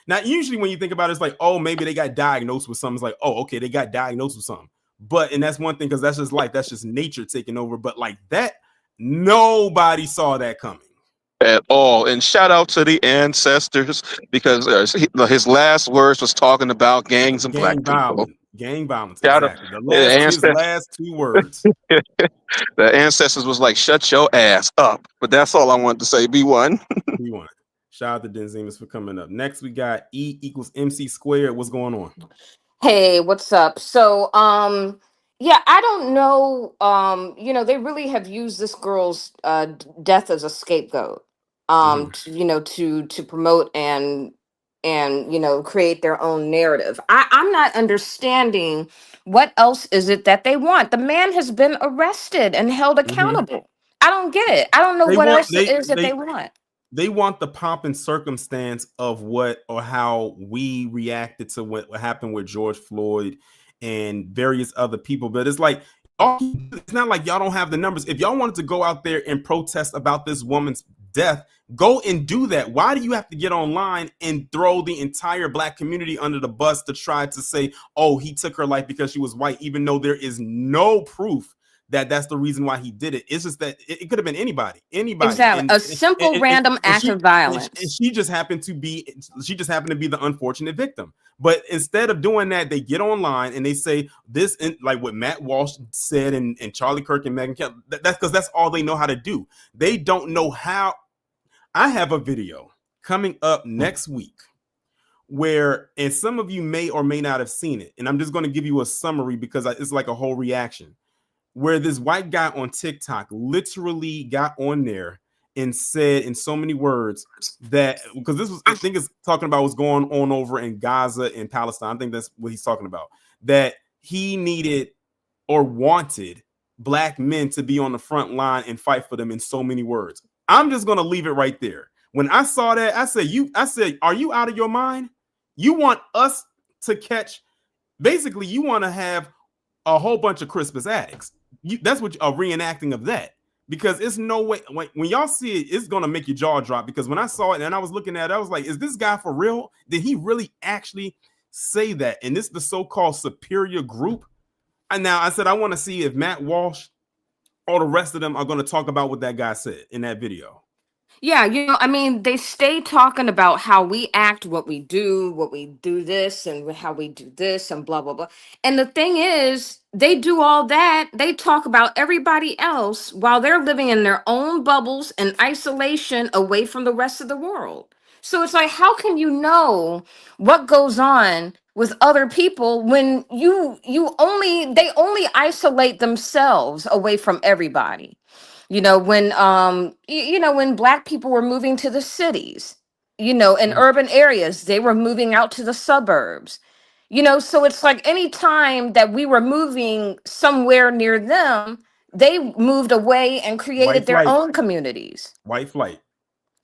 now usually when you think about it, it's like, oh, maybe they got diagnosed with something. It's like, oh, okay, they got diagnosed with something. And that's one thing because that's just life, that's just nature taking over. But like that, nobody saw that coming at all. And shout out to the ancestors because his last words was talking about gangs and black people. Gang violence. Exactly. His last 2 words. The ancestors was like, shut your ass up. But that's all I wanted to say. B1. B1. Shout out to Denzimas for coming up. Next, we got E equals MC squared. What's going on? Hey, what's up? So, yeah, I don't know. They really have used this girl's death as a scapegoat. To promote and create their own narrative. I'm not understanding what else is it that they want. The man has been arrested and held accountable. I don't get it. I don't know what else it is that they want. They want the pomp and circumstance of what or how we reacted to what happened with George Floyd and various other people. But it's like, it's not like y'all don't have the numbers. If y'all wanted to go out there and protest about this woman's death, go and do that. Why do you have to get online and throw the entire black community under the bus to try to say, oh, he took her life because she was white, even though there is no proof that that's the reason why he did it? It's just that it could have been anybody. Exactly. A simple random act of violence. And she just happened to be the unfortunate victim. But instead of doing that, they get online and they say this, like what Matt Walsh said and Charlie Kirk and Megyn Kelly. That's because that's all they know how to do. They don't know how. I have a video coming up next week where, and some of you may or may not have seen it, and I'm just going to give you a summary because it's like a whole reaction, where this white guy on TikTok literally got on there and said in so many words that, because this was, I think it's talking about what's going on over in Gaza and Palestine. I think that's what he's talking about, that he needed or wanted black men to be on the front line and fight for them in so many words. I'm just going to leave it right there. When I saw that, I said, are you out of your mind? You want us to catch, basically you want to have a whole bunch of Crispus addicts. That's what a reenacting of that, because it's no way when y'all see it, it's going to make your jaw drop. Because when I saw it and I was looking at it, I was like, is this guy for real? Did he really actually say that? And this is the so-called superior group. And now I said, I want to see if Matt Walsh or the rest of them are going to talk about what that guy said in that video. Yeah, I mean, they stay talking about how we act, what we do this, and how we do this, and blah, blah, blah. And the thing is, they do all that. They talk about everybody else while they're living in their own bubbles and isolation away from the rest of the world. So it's like, how can you know what goes on with other people when they only isolate themselves away from everybody? When when black people were moving to the cities, in urban areas, they were moving out to the suburbs. So it's like any time that we were moving somewhere near them, they moved away and created their own communities. White flight.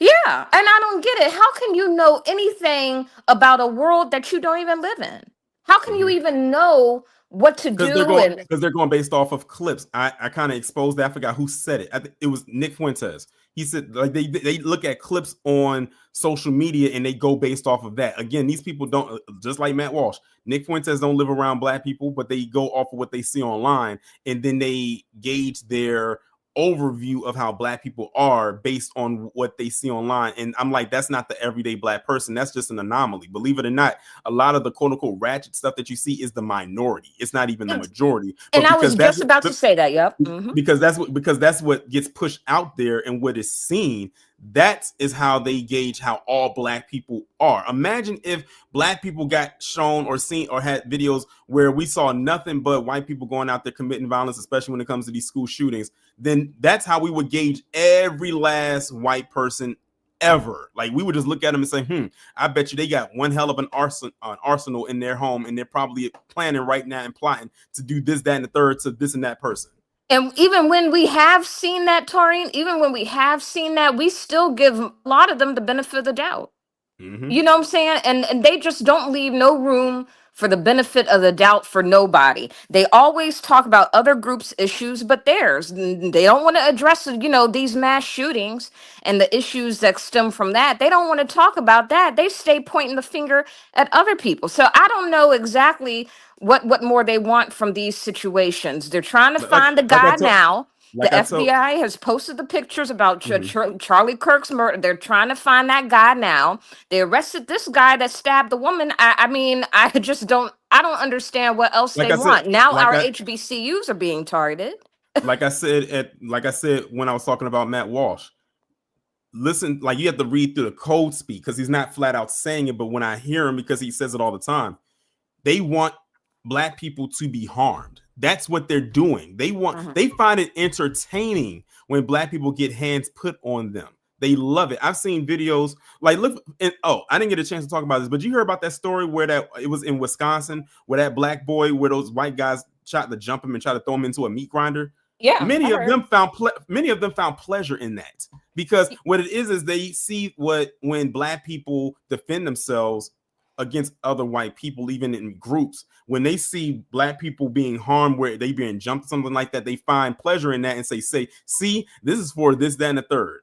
Yeah, and I don't get it. How can you know anything about a world that you don't even live in? How can you even know what to do? Because they're going based off of clips. I kind of exposed that. I forgot who said it. I think it was Nick Fuentes. He said, like, they look at clips on social media and they go based off of that. Again, these people don't, just like Matt Walsh, Nick Fuentes don't live around black people, but they go off of what they see online, and then they gauge their overview of how black people are based on what they see online. And I'm like, that's not the everyday black person. That's just an anomaly. Believe it or not, a lot of the quote unquote ratchet stuff that you see is the minority. It's not even the majority. And I was just about to say that. Yep. Because that's what gets pushed out there and what is seen. That is how they gauge how all black people are. Imagine if black people got shown or seen or had videos where we saw nothing but white people going out there committing violence, especially when it comes to these school shootings. Then that's how we would gauge every last white person ever. Like, we would just look at them and say, I bet you they got one hell of an arsenal in their home, and they're probably planning right now and plotting to do this, that, and the third to this and that person. And even when we have seen that, Taurine, we still give a lot of them the benefit of the doubt. You know what I'm saying? And they just don't leave no room for the benefit of the doubt for nobody. They always talk about other groups' issues, but theirs. They don't want to address, these mass shootings and the issues that stem from that. They don't want to talk about that. They stay pointing the finger at other people. So I don't know exactly what more they want from these situations. They're trying to find the guy now. The FBI has posted the pictures about Charlie Kirk's murder. They're trying to find that guy now. They arrested this guy that stabbed the woman. I mean, I don't understand what else they want. Now our HBCUs are being targeted. Like I said when I was talking about Matt Walsh, listen, like, you have to read through the code speak, because he's not flat out saying it, but when I hear him, because he says it all the time, they want black people to be harmed. That's what they're doing. They find it entertaining when black people get hands put on them. They love it. I've seen videos like, look, and I didn't get a chance to talk about this, but you heard about that story where it was in Wisconsin, where that black boy, where those white guys tried to jump him and try to throw him into a meat grinder. Yeah, many of them found pleasure in that, because what it is they see when black people defend themselves against other white people, even in groups, when they see black people being harmed, where they being jumped, something like that, they find pleasure in that and say, see, this is for this, that, and the third.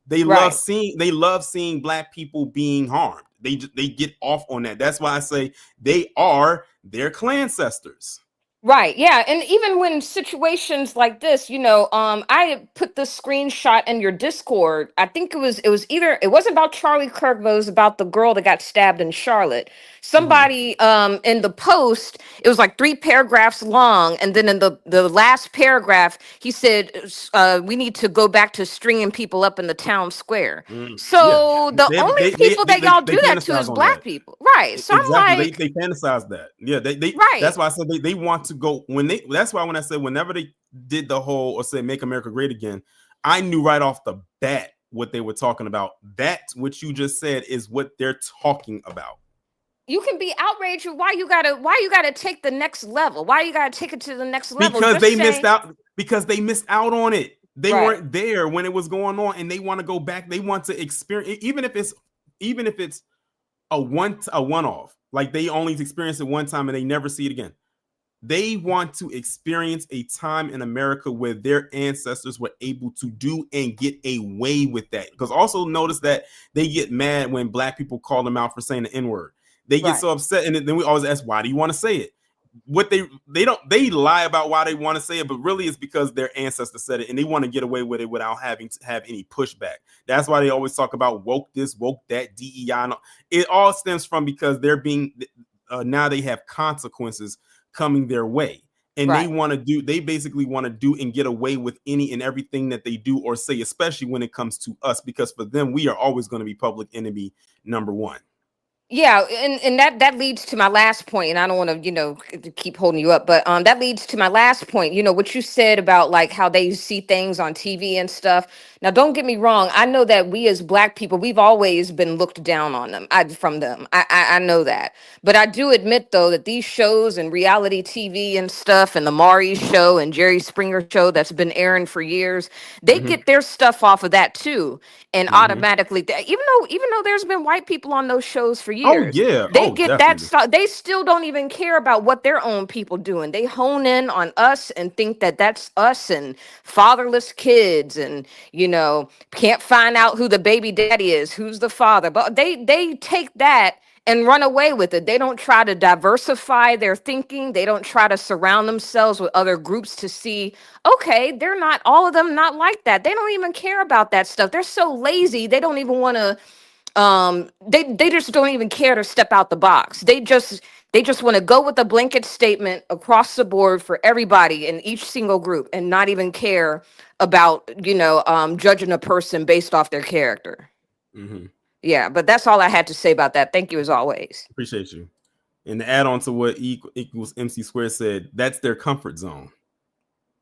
They love seeing black people being harmed. They get off on that. That's why I say they are their clancestors. Right. Yeah. And even when situations like this, I put this screenshot in your Discord. I think it wasn't about Charlie Kirk, but it was about the girl that got stabbed in Charlotte. Somebody in the post, it was like 3 paragraphs long. And then in the last paragraph, he said, we need to go back to stringing people up in the town square. So the only people that y'all do that to is black people. Right. So exactly. I'm like, they fantasize that. Yeah. They right. That's why I said they want to go that's why when I said whenever they did the whole, or say, Make America Great Again, I knew right off the bat what they were talking about. That what you just said is what they're talking about. You can be outraged. Why you gotta take the next level? Why you gotta take it to the next level? Because Just they say, missed out. Because they missed out on it. They Right. weren't there when it was going on, and they want to go back. They want to experience, even if it's a one-off. Like they only experience it one time and they never see it again. They want to experience a time in America where their ancestors were able to do and get away with that. Because also notice that they get mad when black people call them out for saying the N-word. They get Right. so upset, and then we always ask, why do you want to say it? What they lie about why they want to say it, but really it's because their ancestors said it and they want to get away with it without having to have any pushback. That's why they always talk about woke this, woke that, DEI. And it all stems from because they're being now they have consequences coming their way, and Right. they basically want to do and get away with any and everything that they do or say, especially when it comes to us, because for them we are always going to be public enemy number one. Yeah, and that leads to my last point, and I don't want to keep holding you up, but that leads to my last point. What you said about like how they see things on TV and stuff. Now, don't get me wrong. I know that we as Black people, we've always been looked down on from them. I know that, but I do admit though that these shows and reality TV and stuff, and the Maury show and Jerry Springer show that's been airing for years, they get their stuff off of that too, and automatically, even though there's been white people on those shows for Oh years, yeah, they oh get that definitely. stuff. They still don't even care about what their own people doing. They hone in on us and think that that's us and fatherless kids, and can't find out who the baby daddy is, who's the father. But they take that and run away with it. They don't try to diversify their thinking. They don't try to surround themselves with other groups to see, okay, they're not all of them not like that. They don't even care about that stuff. They're so lazy. They don't even want to they just don't even care to step out the box. They just want to go with a blanket statement across the board for everybody in each single group and not even care about judging a person based off their character. Yeah, but that's all I had to say about that. Thank you as always. Appreciate you. And to add on to what equals MC Square said, that's their comfort zone.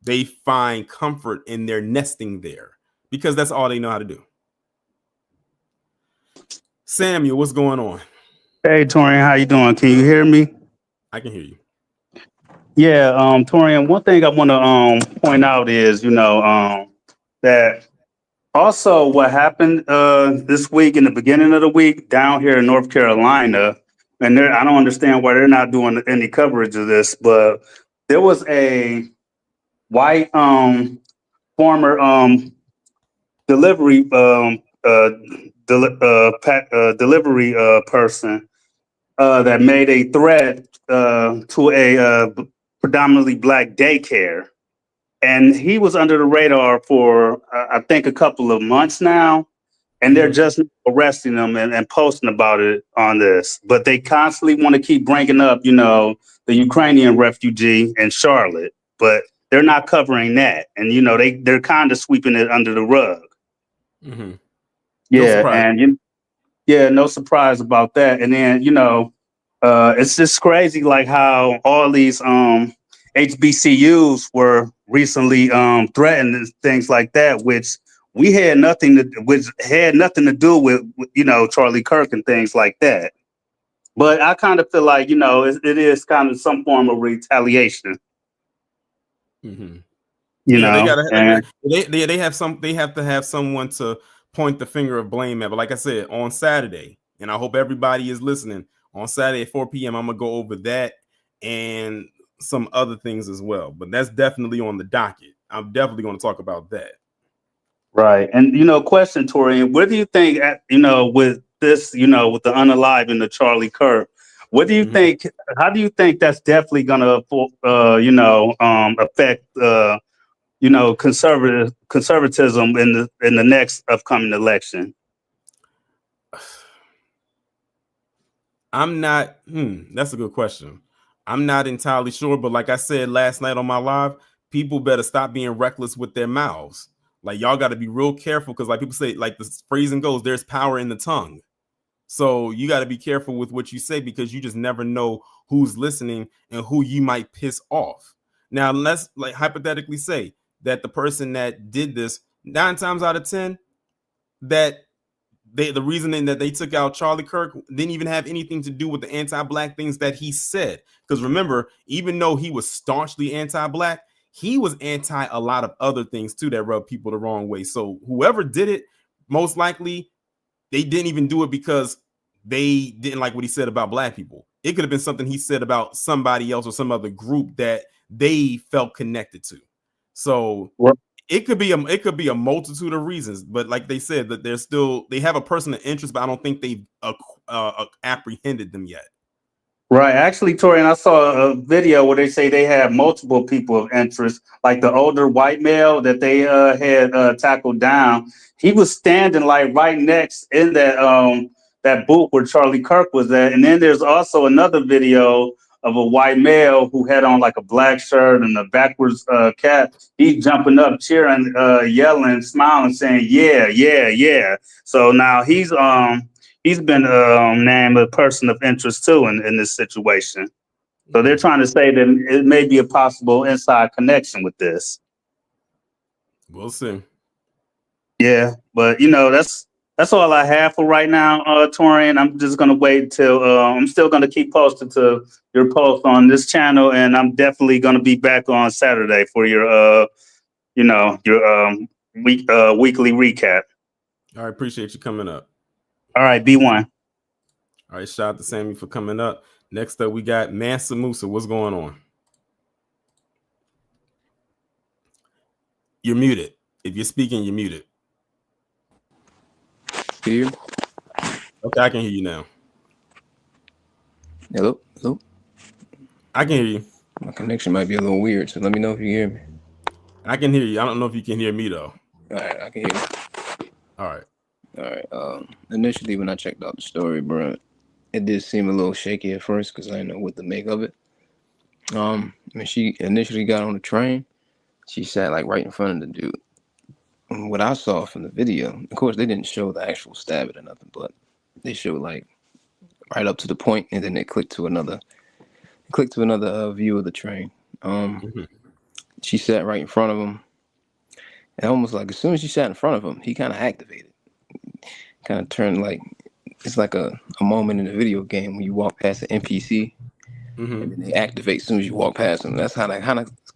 They find comfort in their nesting there because that's all they know how to do. Samuel, what's going on? Hey, Torian, how you doing? Can you hear me? I can hear you. Yeah, Torian, one thing I want to point out is, that also what happened this week in the beginning of the week down here in North Carolina, and I don't understand why they're not doing any coverage of this, but there was a white former delivery delivery person that made a threat to a predominantly Black daycare, and he was under the radar for I think a couple of months now, and they're just arresting him and posting about it on this, but they constantly want to keep bringing up the Ukrainian refugee in Charlotte, but they're not covering that, and they're kind of sweeping it under the rug. Yeah, and no surprise about that. And then it's just crazy, like how all these HBCUs were recently threatened and things like that, which had nothing to do with Charlie Kirk and things like that. But I kind of feel like it is kind of some form of retaliation. They gotta they have to have someone to point the finger of blame at. But like I said, on Saturday, and I hope everybody is listening, on Saturday at 4 p.m. I'm gonna go over that and some other things as well. But that's definitely on the docket. I'm definitely going to talk about that. Right. And question, Torian, what do you think with this, with the unalive and the Charlie Kirk, what do you think, how do you think that's definitely gonna affect conservatism in the next upcoming election? I'm not. That's a good question. I'm not entirely sure, but like I said last night on my live, people better stop being reckless with their mouths. Like y'all got to be real careful because, like people say, like the phrasing goes, "There's power in the tongue." So you got to be careful with what you say because you just never know who's listening and who you might piss off. Now, let's like hypothetically say that the person that did this 9 times out of 10, that the reasoning that they took out Charlie Kirk didn't even have anything to do with the anti-black things that he said. Because remember, even though he was staunchly anti-black, he was anti a lot of other things too that rubbed people the wrong way. So whoever did it, most likely they didn't even do it because they didn't like what he said about black people. It could have been something he said about somebody else or some other group that they felt connected to. So it could be a multitude of reasons, but like they said, that they have a person of interest, but I don't think they've apprehended them yet. Right. Actually, Tori, and I saw a video where they say they have multiple people of interest, like the older white male that they had tackled down. He was standing like right next in that booth where Charlie Kirk was at. And then there's also another video of a white male who had on like a black shirt and a backwards cap. He's jumping up, cheering, yelling, smiling, saying, "Yeah, yeah, yeah." So now he's been named a person of interest too in this situation. So they're trying to say that it may be a possible inside connection with this. We'll see. Yeah, but that's all I have for right now, Torian. I'm just gonna wait till I'm still gonna keep posted to your post on this channel, and I'm definitely gonna be back on Saturday for your weekly recap. All right, appreciate you coming up. All right, B1. All right, shout out to Sammy for coming up. Next up, we got Mansa Musa. What's going on? You're muted. If you're speaking, you're muted. Can you hear me? Okay, I can hear you now. Hello? Hello? I can hear you. My connection might be a little weird, so let me know if you hear me. I can hear you. I don't know if you can hear me, though. All right, I can hear you. All right. All right. Initially, when I checked out the story, bro, it did seem a little shaky at first because I didn't know what to make of it. When she initially got on the train, she sat like right in front of the dude. And what I saw from the video, of course, they didn't show the actual stabbing or nothing, but they showed like right up to the point, and then they clicked to another view of the train. She sat right in front of him, and almost like as soon as she sat in front of him, he kind of activated. Kind of turned like it's like a moment in a video game when you walk past an NPC, and then they activate as soon as you walk past them. That's how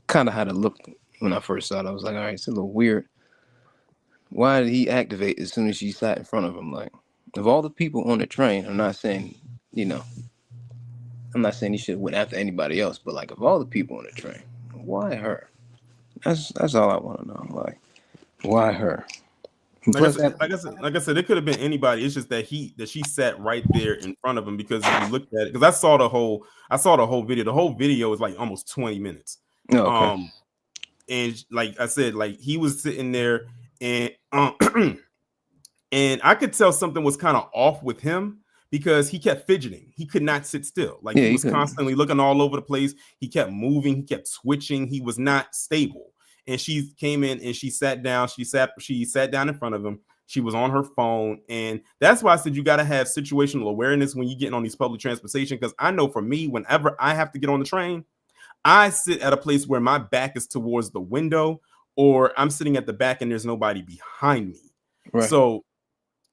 kind of how it looked when I first saw it. I was like, all right, it's a little weird. Why did he activate as soon as she sat in front of him? Like, of all the people on the train, I'm not saying he should have went after anybody else, but like of all the people on the train, why her? That's all I want to know. Like, why her? Like I said, it could have been anybody. It's just that she sat right there in front of him, because if you looked at it, because I saw the whole video. The whole video is like almost 20 minutes. Oh, okay. And like I said, like he was sitting there, and and I could tell something was kind of off with him because he kept fidgeting. He could not sit still. Like he was constantly looking all over the place. He kept moving. He kept switching. He was not stable. And she came in and she sat down. She sat down in front of him. She was on her phone. And that's why I said you got to have situational awareness when you're getting on these public transportation. Because I know for me, whenever I have to get on the train, I sit at a place where my back is towards the window, or I'm sitting at the back and there's nobody behind me. Right. So,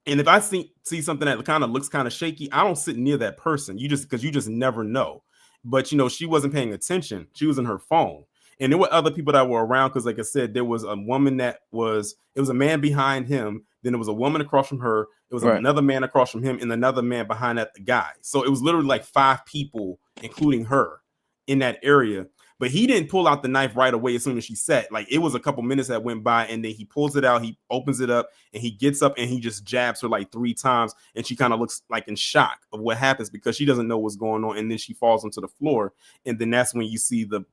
and if I see something that kind of looks kind of shaky, I don't sit near that person. Because you just never know. But she wasn't paying attention. She was in her phone. And there were other people that were around, because like I said, there was a woman it was a man behind him. Then there was a woman across from her. It was another man across from him, and another man behind that guy. So it was literally like 5 people, including her, in that area. But he didn't pull out the knife right away as soon as she sat. Like it was a couple minutes that went by, and then he pulls it out, he opens it up, and he gets up and he just jabs her like 3 times, and she kind of looks like in shock of what happens because she doesn't know what's going on, and then she falls onto the floor, and then that's when you see the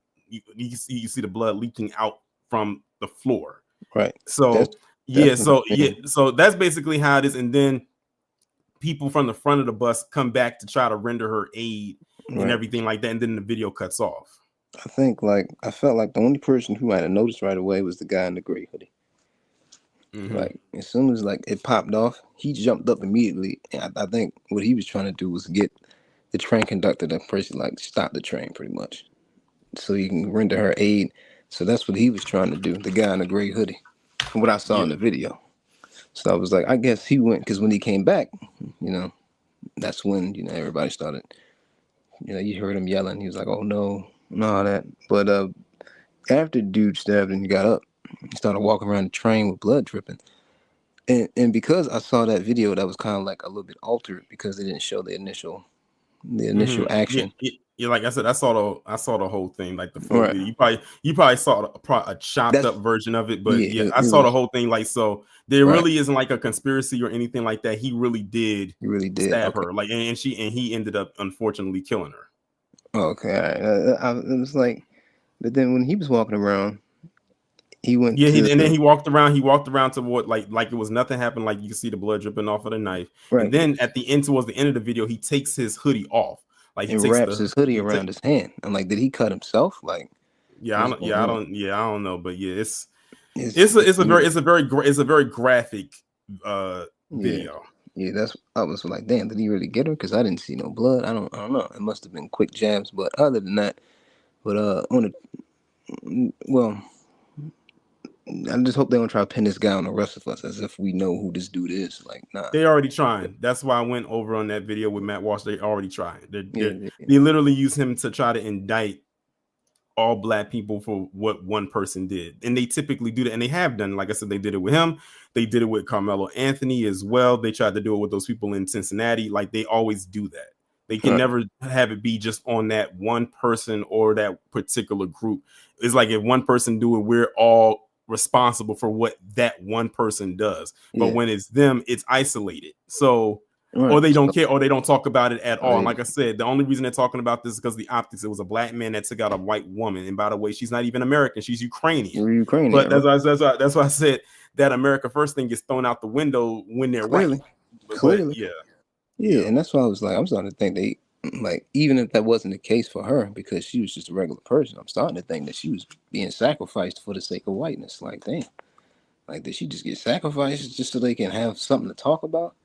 blood leaking out from the floor. Right. So so that's basically how it is. And then people from the front of the bus come back to try to render her aid and everything like that, and then the video cuts off. I felt like the only person who might have noticed right away was the guy in the gray hoodie. Like as soon as like it popped off, he jumped up immediately. And I think what he was trying to do was get the train conductor to like stop the train pretty much, so he can render her aid. So that's what he was trying to do, the guy in the gray hoodie. from what I saw in the video. So I was like, I guess he went, because when he came back, you know, that's when, you know, everybody started, you know, you heard him yelling. He was like, oh no, and all that. But after dude stabbed and he got up, he started walking around the train with blood dripping. And because I saw that video, that was kind of like a little bit altered because they didn't show the initial action. Yeah, like I said, I saw the whole thing, like the full Right. video. You probably saw a chopped up version of it, but yeah, I it saw the was- whole thing. Like, so there Right. really isn't like a conspiracy or anything like that. He really did stab okay. her, like, and he ended up unfortunately killing her. Okay, all right. It was like, but then when he was walking around, he went Yeah, to and then he walked around to what, like it was nothing happened. Like, you can see the blood dripping off of the knife. Right. And then at the end, towards the end of the video, he takes his hoodie off. Like, he and takes wraps his hoodie around his hand. I'm like, did he cut himself? Like, I what's going on? don't know, but yeah, it's It's a very graphic video. Yeah, that's, I was like, damn, did he really get her? Because I didn't see no blood. I don't know. It must have been quick jabs, but other than that, but well, I just hope they don't try to pin this guy on the rest of us as if we know who this dude is. Like, nah. They already trying. That's why I went over on that video with Matt Walsh. They already trying. They literally use him to try to indict all black people for what one person did. And they typically do that. And they have done. Like I said, they did it with him. They did it with Carmelo Anthony as well. They tried to do it with those people in Cincinnati. Like, they always do that. They can never have it be just on that one person or that particular group. It's like if one person do it, we're all responsible for what that one person does. But when it's them, it's isolated. So, or they don't care, or they don't talk about it at all. And like I said, the only reason they're talking about this is because the optics. It was a black man that took out a white woman. And by the way, she's not even American. She's Ukrainian. But that's why I said that America First thing gets thrown out the window when they're white. Clearly. But, Yeah, and that's why I was like, I'm starting to think they, like, even if that wasn't the case for her, because she was just a regular person, I'm starting to think that she was being sacrificed for the sake of whiteness. Like, damn, like, did she just get sacrificed just so they can have something to talk about?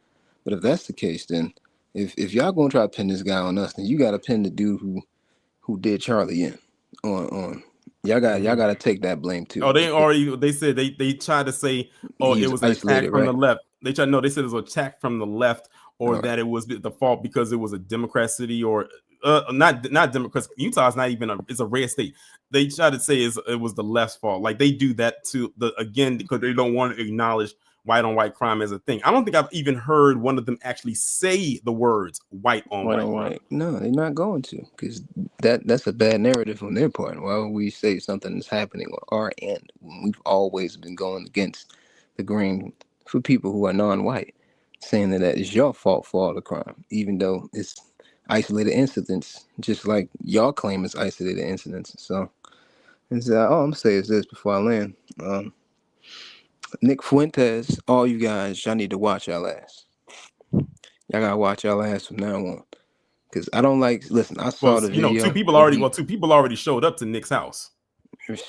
But if that's the case, then if y'all gonna try to pin this guy on us, then you gotta pin the dude who did Charlie in on. Y'all got to take that blame too. Oh, they said they tried to say, oh, it was an attack from the left. They said it was an attack from the left, or that it was the fault because it was a Democrat city, or not Democrats. Utah's not even it's a red state. They tried to say it was the left's fault. Like, they do that to again because they don't want to acknowledge white on white crime as a thing. I don't think I've even heard one of them actually say the words white on white. No, they're not going to, because that's a bad narrative on their part. Why would we say something is happening on our end when we've always been going against the grain for people who are non-white, saying that is your fault for all the crime, even though it's isolated incidents, just like y'all claim it's isolated incidents. So, all I'm saying is this before I land. Nick Fuentes, all you guys, y'all need to watch y'all ass. Y'all gotta watch y'all ass from now on, because I don't like. Listen, I saw the video. Two people already showed up to Nick's house,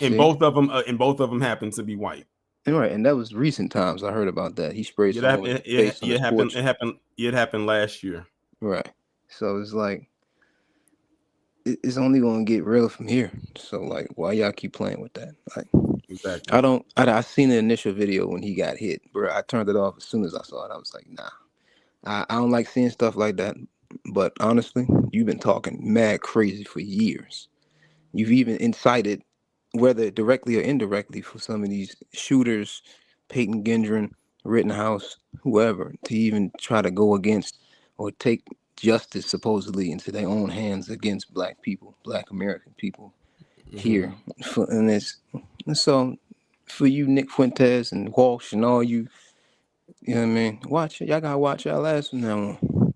and both of them happened to be white. Right, and that was recent times. I heard about that. He sprayed someone with face on his porch. It happened last year. Right, so it's like it's only gonna get real from here. So, like, why y'all keep playing with that? Like, exactly. I seen the initial video when he got hit, bro. I turned it off as soon as I saw it. I was like, nah, I don't like seeing stuff like that. But honestly, you've been talking mad crazy for years. You've even incited, whether directly or indirectly, for some of these shooters, Peyton Gendron, Rittenhouse, whoever, to even try to go against or take justice supposedly into their own hands against black people, black American people here. So for you, Nick Fuentes and Walsh and all you, you know what I mean? Watch it. Y'all gotta watch y'all ass from now on.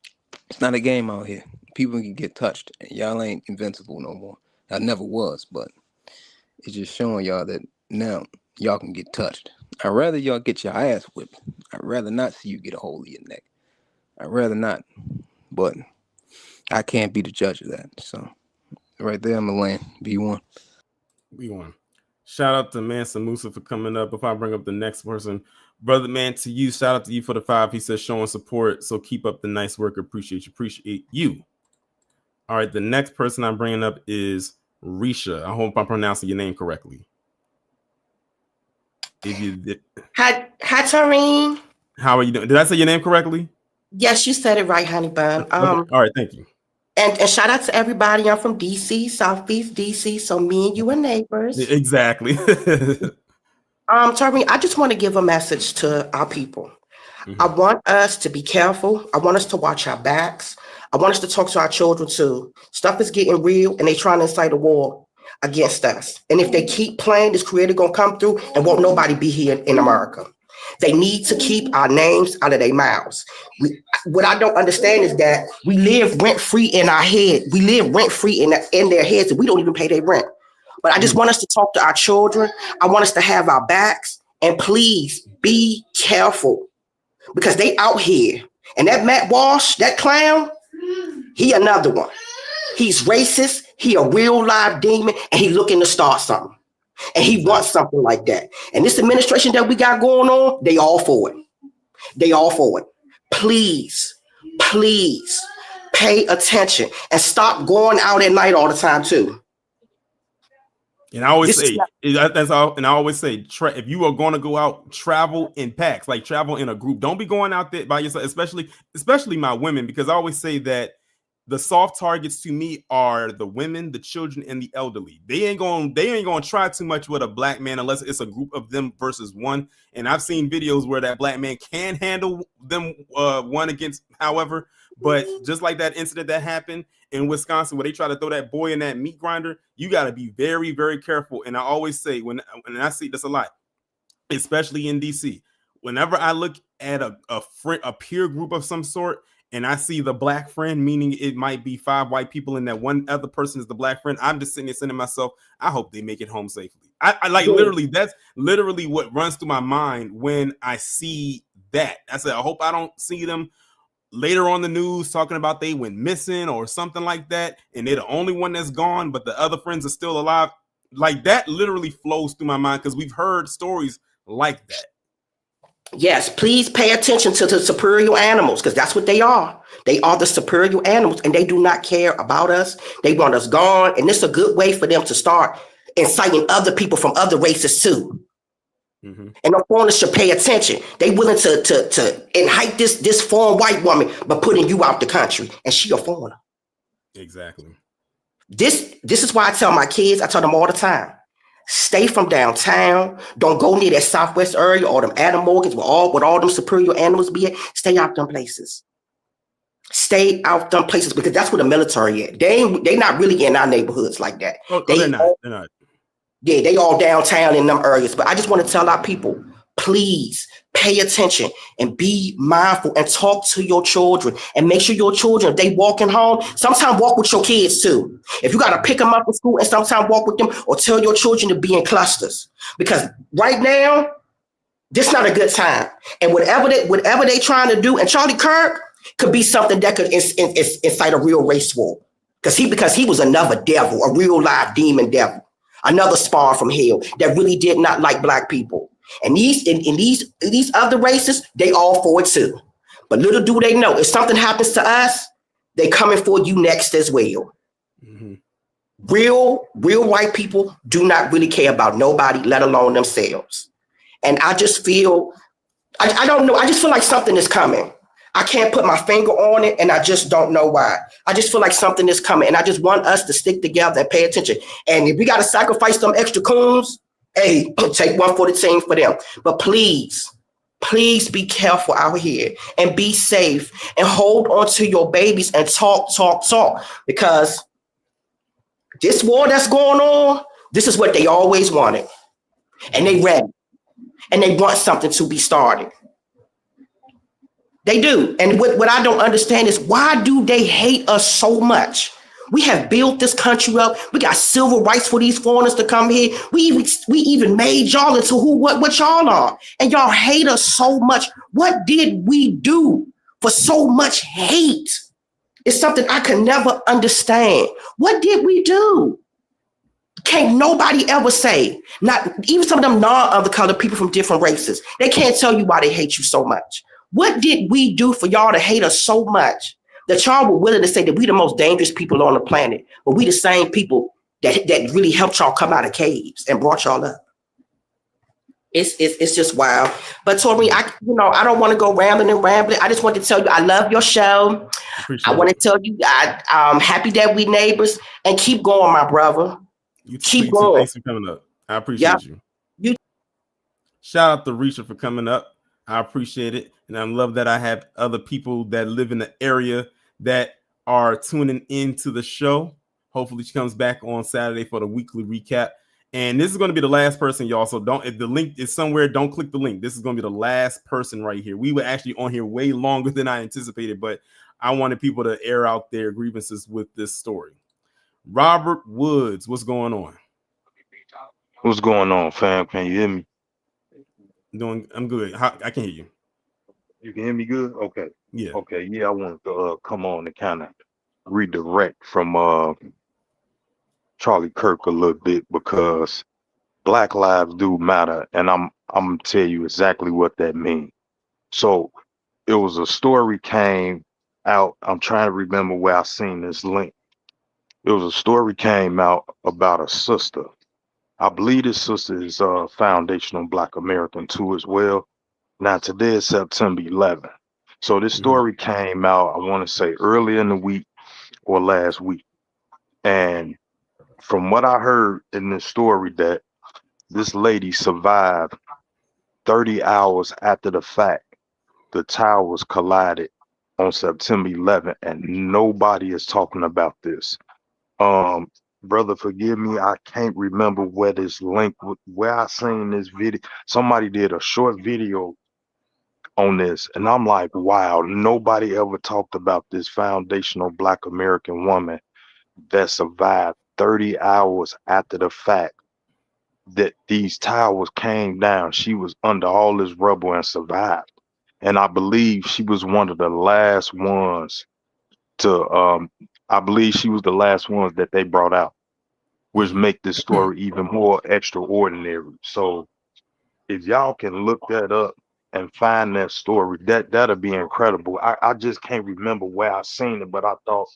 It's not a game out here. People can get touched, and y'all ain't invincible no more. I never was, but it's just showing y'all that now y'all can get touched. I'd rather y'all get your ass whipped. I'd rather not see you get a hole in your neck. I'd rather not. But I can't be the judge of that. So right there, I'm gonna land. B1. Shout out to Mansa Musa for coming up. Before I bring up the next person, brother man, to you, shout out to you for the 5. He says showing support. So keep up the nice work. Appreciate you. All right, the next person I'm bringing up is Risha. I hope I'm pronouncing your name correctly. If you did. Hi, Tareen. How are you doing? Did I say your name correctly? Yes, you said it right, honey bun. Okay. All right, thank you. And shout out to everybody. I'm from DC, Southeast DC. So me and you are neighbors. Exactly. Tareen, I just want to give a message to our people. I want us to be careful. I want us to watch our backs. I want us to talk to our children too. Stuff is getting real and they trying to incite a war against us. And if they keep playing, this creator gonna come through and won't nobody be here in America. They need to keep our names out of their mouths. What I don't understand is that we live rent-free in our head. We live rent-free in their heads and we don't even pay their rent. But I just want us to talk to our children. I want us to have our backs. And please be careful because they out here. And that Matt Walsh, that clown, he another one. He's racist. He a real live demon and he looking to start something. And he wants something like that. And this administration that we got going on, they all for it. They all for it. Please, please pay attention and stop going out at night all the time too. And I always say, that's all. And I always say, if you are going to go out, travel in packs, like travel in a group. Don't be going out there by yourself, especially my women, because I always say that the soft targets to me are the women, the children, and the elderly. They ain't gonna try too much with a black man unless it's a group of them versus one. And I've seen videos where that black man can handle them one against, however. But just like that incident that happened in Wisconsin where they try to throw that boy in that meat grinder, you got to be very, very careful. And I always say when I see this a lot, especially in DC, whenever I look at a peer group of some sort, and I see the black friend, meaning it might be 5 white people and that one other person is the black friend, I'm just sitting there saying to myself, I hope they make it home safely. I like literally, that's literally what runs through my mind when I see that. I said, I hope I don't see them later on the news talking about they went missing or something like that. And they're the only one that's gone, but the other friends are still alive. Like that literally flows through my mind because we've heard stories like that. Yes, please pay attention to the superior animals because that's what they are. They are the superior animals and they do not care about us. They want us gone. And this is a good way for them to start inciting other people from other races too. And the foreigners should pay attention. They willing to incite this foreign white woman by putting you out the country. And she a foreigner. Exactly. This is why I tell my kids, I tell them all the time, stay from downtown. Don't go near that Southwest area or them Adam Morgans with all them superior animals be at. Stay out them places. Stay out them places because that's where the military is. They not really in our neighborhoods like that. They're not. Yeah, they all downtown in them areas. But I just want to tell our people, please pay attention and be mindful and talk to your children and make sure your children, if they walking home, sometimes walk with your kids too. If you got to pick them up at school and sometimes walk with them or tell your children to be in clusters. Because right now, this not a good time. And whatever they trying to do, and Charlie Kirk could be something that could incite a real race war. Because he was another devil, a real live demon devil. Another spawn from hell that really did not like black people. And these other races, they all for it too. But little do they know, if something happens to us, they coming for you next as well. Real white people do not really care about nobody, let alone themselves. And I just feel, I don't know, I just feel like something is coming. I can't put my finger on it, and I just don't know why. I just feel like something is coming, and I just want us to stick together and pay attention. And if we got to sacrifice some extra coons, hey, take one for the team for them. But please be careful out here and be safe and hold on to your babies and talk. Because this war that's going on, this is what they always wanted. And they ready. And they want something to be started. They do. And what I don't understand is why do they hate us so much? We have built this country up. We got civil rights for these foreigners to come here. We even made y'all into what y'all are. And y'all hate us so much. What did we do for so much hate? It's something I can never understand. What did we do? Can't nobody ever say, not even some of them non-other color people from different races. They can't tell you why they hate you so much. What did we do for y'all to hate us so much that y'all were willing to say that we the most dangerous people on the planet, but we the same people that really helped y'all come out of caves and brought y'all up? It's just wild. But Tori, I don't want to go rambling. I just want to tell you I love your show. I want to tell you I'm happy that we neighbors, and keep going, my brother. Keep going. Thanks for coming up. I appreciate you. Shout out to Risha for coming up. I appreciate it. And I love that I have other people that live in the area that are tuning into the show. Hopefully she comes back on Saturday for the weekly recap. And this is going to be the last person, y'all. So if the link is somewhere, don't click the link. This is going to be the last person right here. We were actually on here way longer than I anticipated, but I wanted people to air out their grievances with this story. Robert Woods, what's going on? What's going on, fam? Can you hear me? I'm good. I can hear you. You can hear me good? Okay. Yeah. Okay. Yeah, I wanted to come on and kind of redirect from Charlie Kirk a little bit, because Black lives do matter, and I'm gonna tell you exactly what that means. So it was a story came out. I'm trying to remember where I seen this link. It was a story came out about a sister. I believe this sister is foundational Black American too as well. Now today is September 11th. So this story came out, I want to say early in the week or last week. And from what I heard in this story, that this lady survived 30 hours after the fact the towers collided on September 11th, and nobody is talking about this. Brother, forgive me, I can't remember where this link, where I seen this video. Somebody did a short video on this, and I'm like, wow, nobody ever talked about this foundational Black American woman that survived 30 hours after the fact that these towers came down. She was under all this rubble and survived. And I believe she was one of the last ones to I believe she was the last ones that they brought out, which make this story even more extraordinary. So if y'all can look that up and find that story, that'll be incredible. I just can't remember where I seen it, but I thought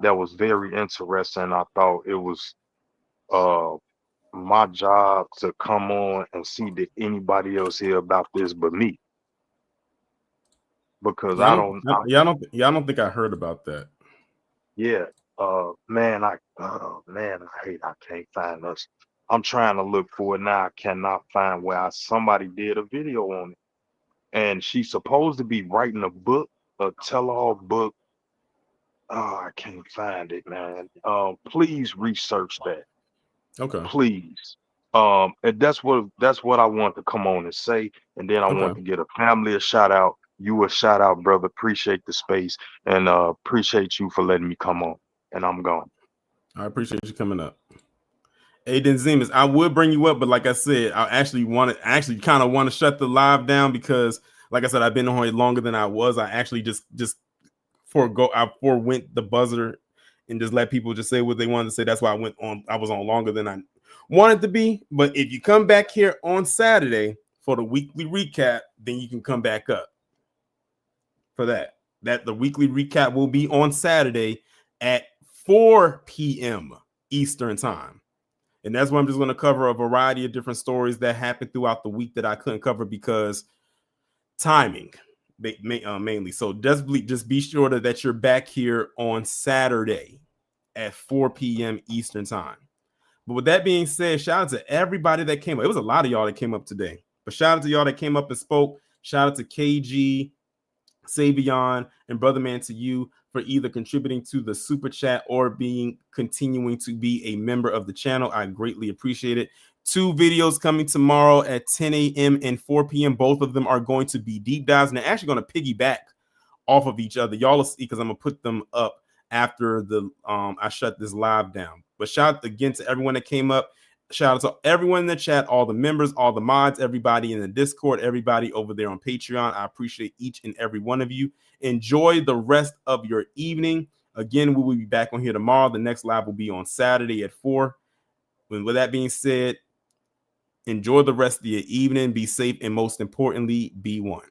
that was very interesting. I thought it was my job to come on and see did anybody else hear about this but me. Because I don't think I heard about that. Yeah. Man, I hate I can't find us. I'm trying to look for it now. I cannot find where somebody did a video on it. And she's supposed to be writing a book, a tell-all book. Oh, I can't find it, man. Please research that. Okay. Please. And that's what I want to come on and say. And then I want to get a family a shout out. You a shout out, brother. Appreciate the space, and appreciate you for letting me come on. And I'm gone. I appreciate you coming up. Aiden Zemas, I would bring you up, but like I said, I actually kind of want to shut the live down because, like I said, I've been on here longer than I was. I actually just forewent the buzzer and just let people just say what they wanted to say. That's why I was on longer than I wanted to be. But if you come back here on Saturday for the weekly recap, then you can come back up for that. The weekly recap will be on Saturday at 4 p.m. Eastern time. And that's why I'm just going to cover a variety of different stories that happened throughout the week that I couldn't cover because timing mainly. So just be sure that you're back here on Saturday at 4 p.m. Eastern time. But with that being said, shout out to everybody that came up. It was a lot of y'all that came up today. But shout out to y'all that came up and spoke. Shout out to KG, Savion, and Brother Man, to you for either contributing to the super chat or continuing to be a member of the channel. I greatly appreciate it. 2 videos coming tomorrow at 10 a.m. and 4 p.m. Both of them are going to be deep dives, and they're actually going to piggyback off of each other. Y'all will see because I'm going to put them up after I shut this live down. But shout out again to everyone that came up. Shout out to everyone in the chat, all the members, all the mods, everybody in the Discord, everybody over there on Patreon. I appreciate each and every one of you. Enjoy the rest of your evening. Again, we will be back on here tomorrow. The next live will be on Saturday at 4. And with that being said, enjoy the rest of your evening. Be safe, and most importantly, be one.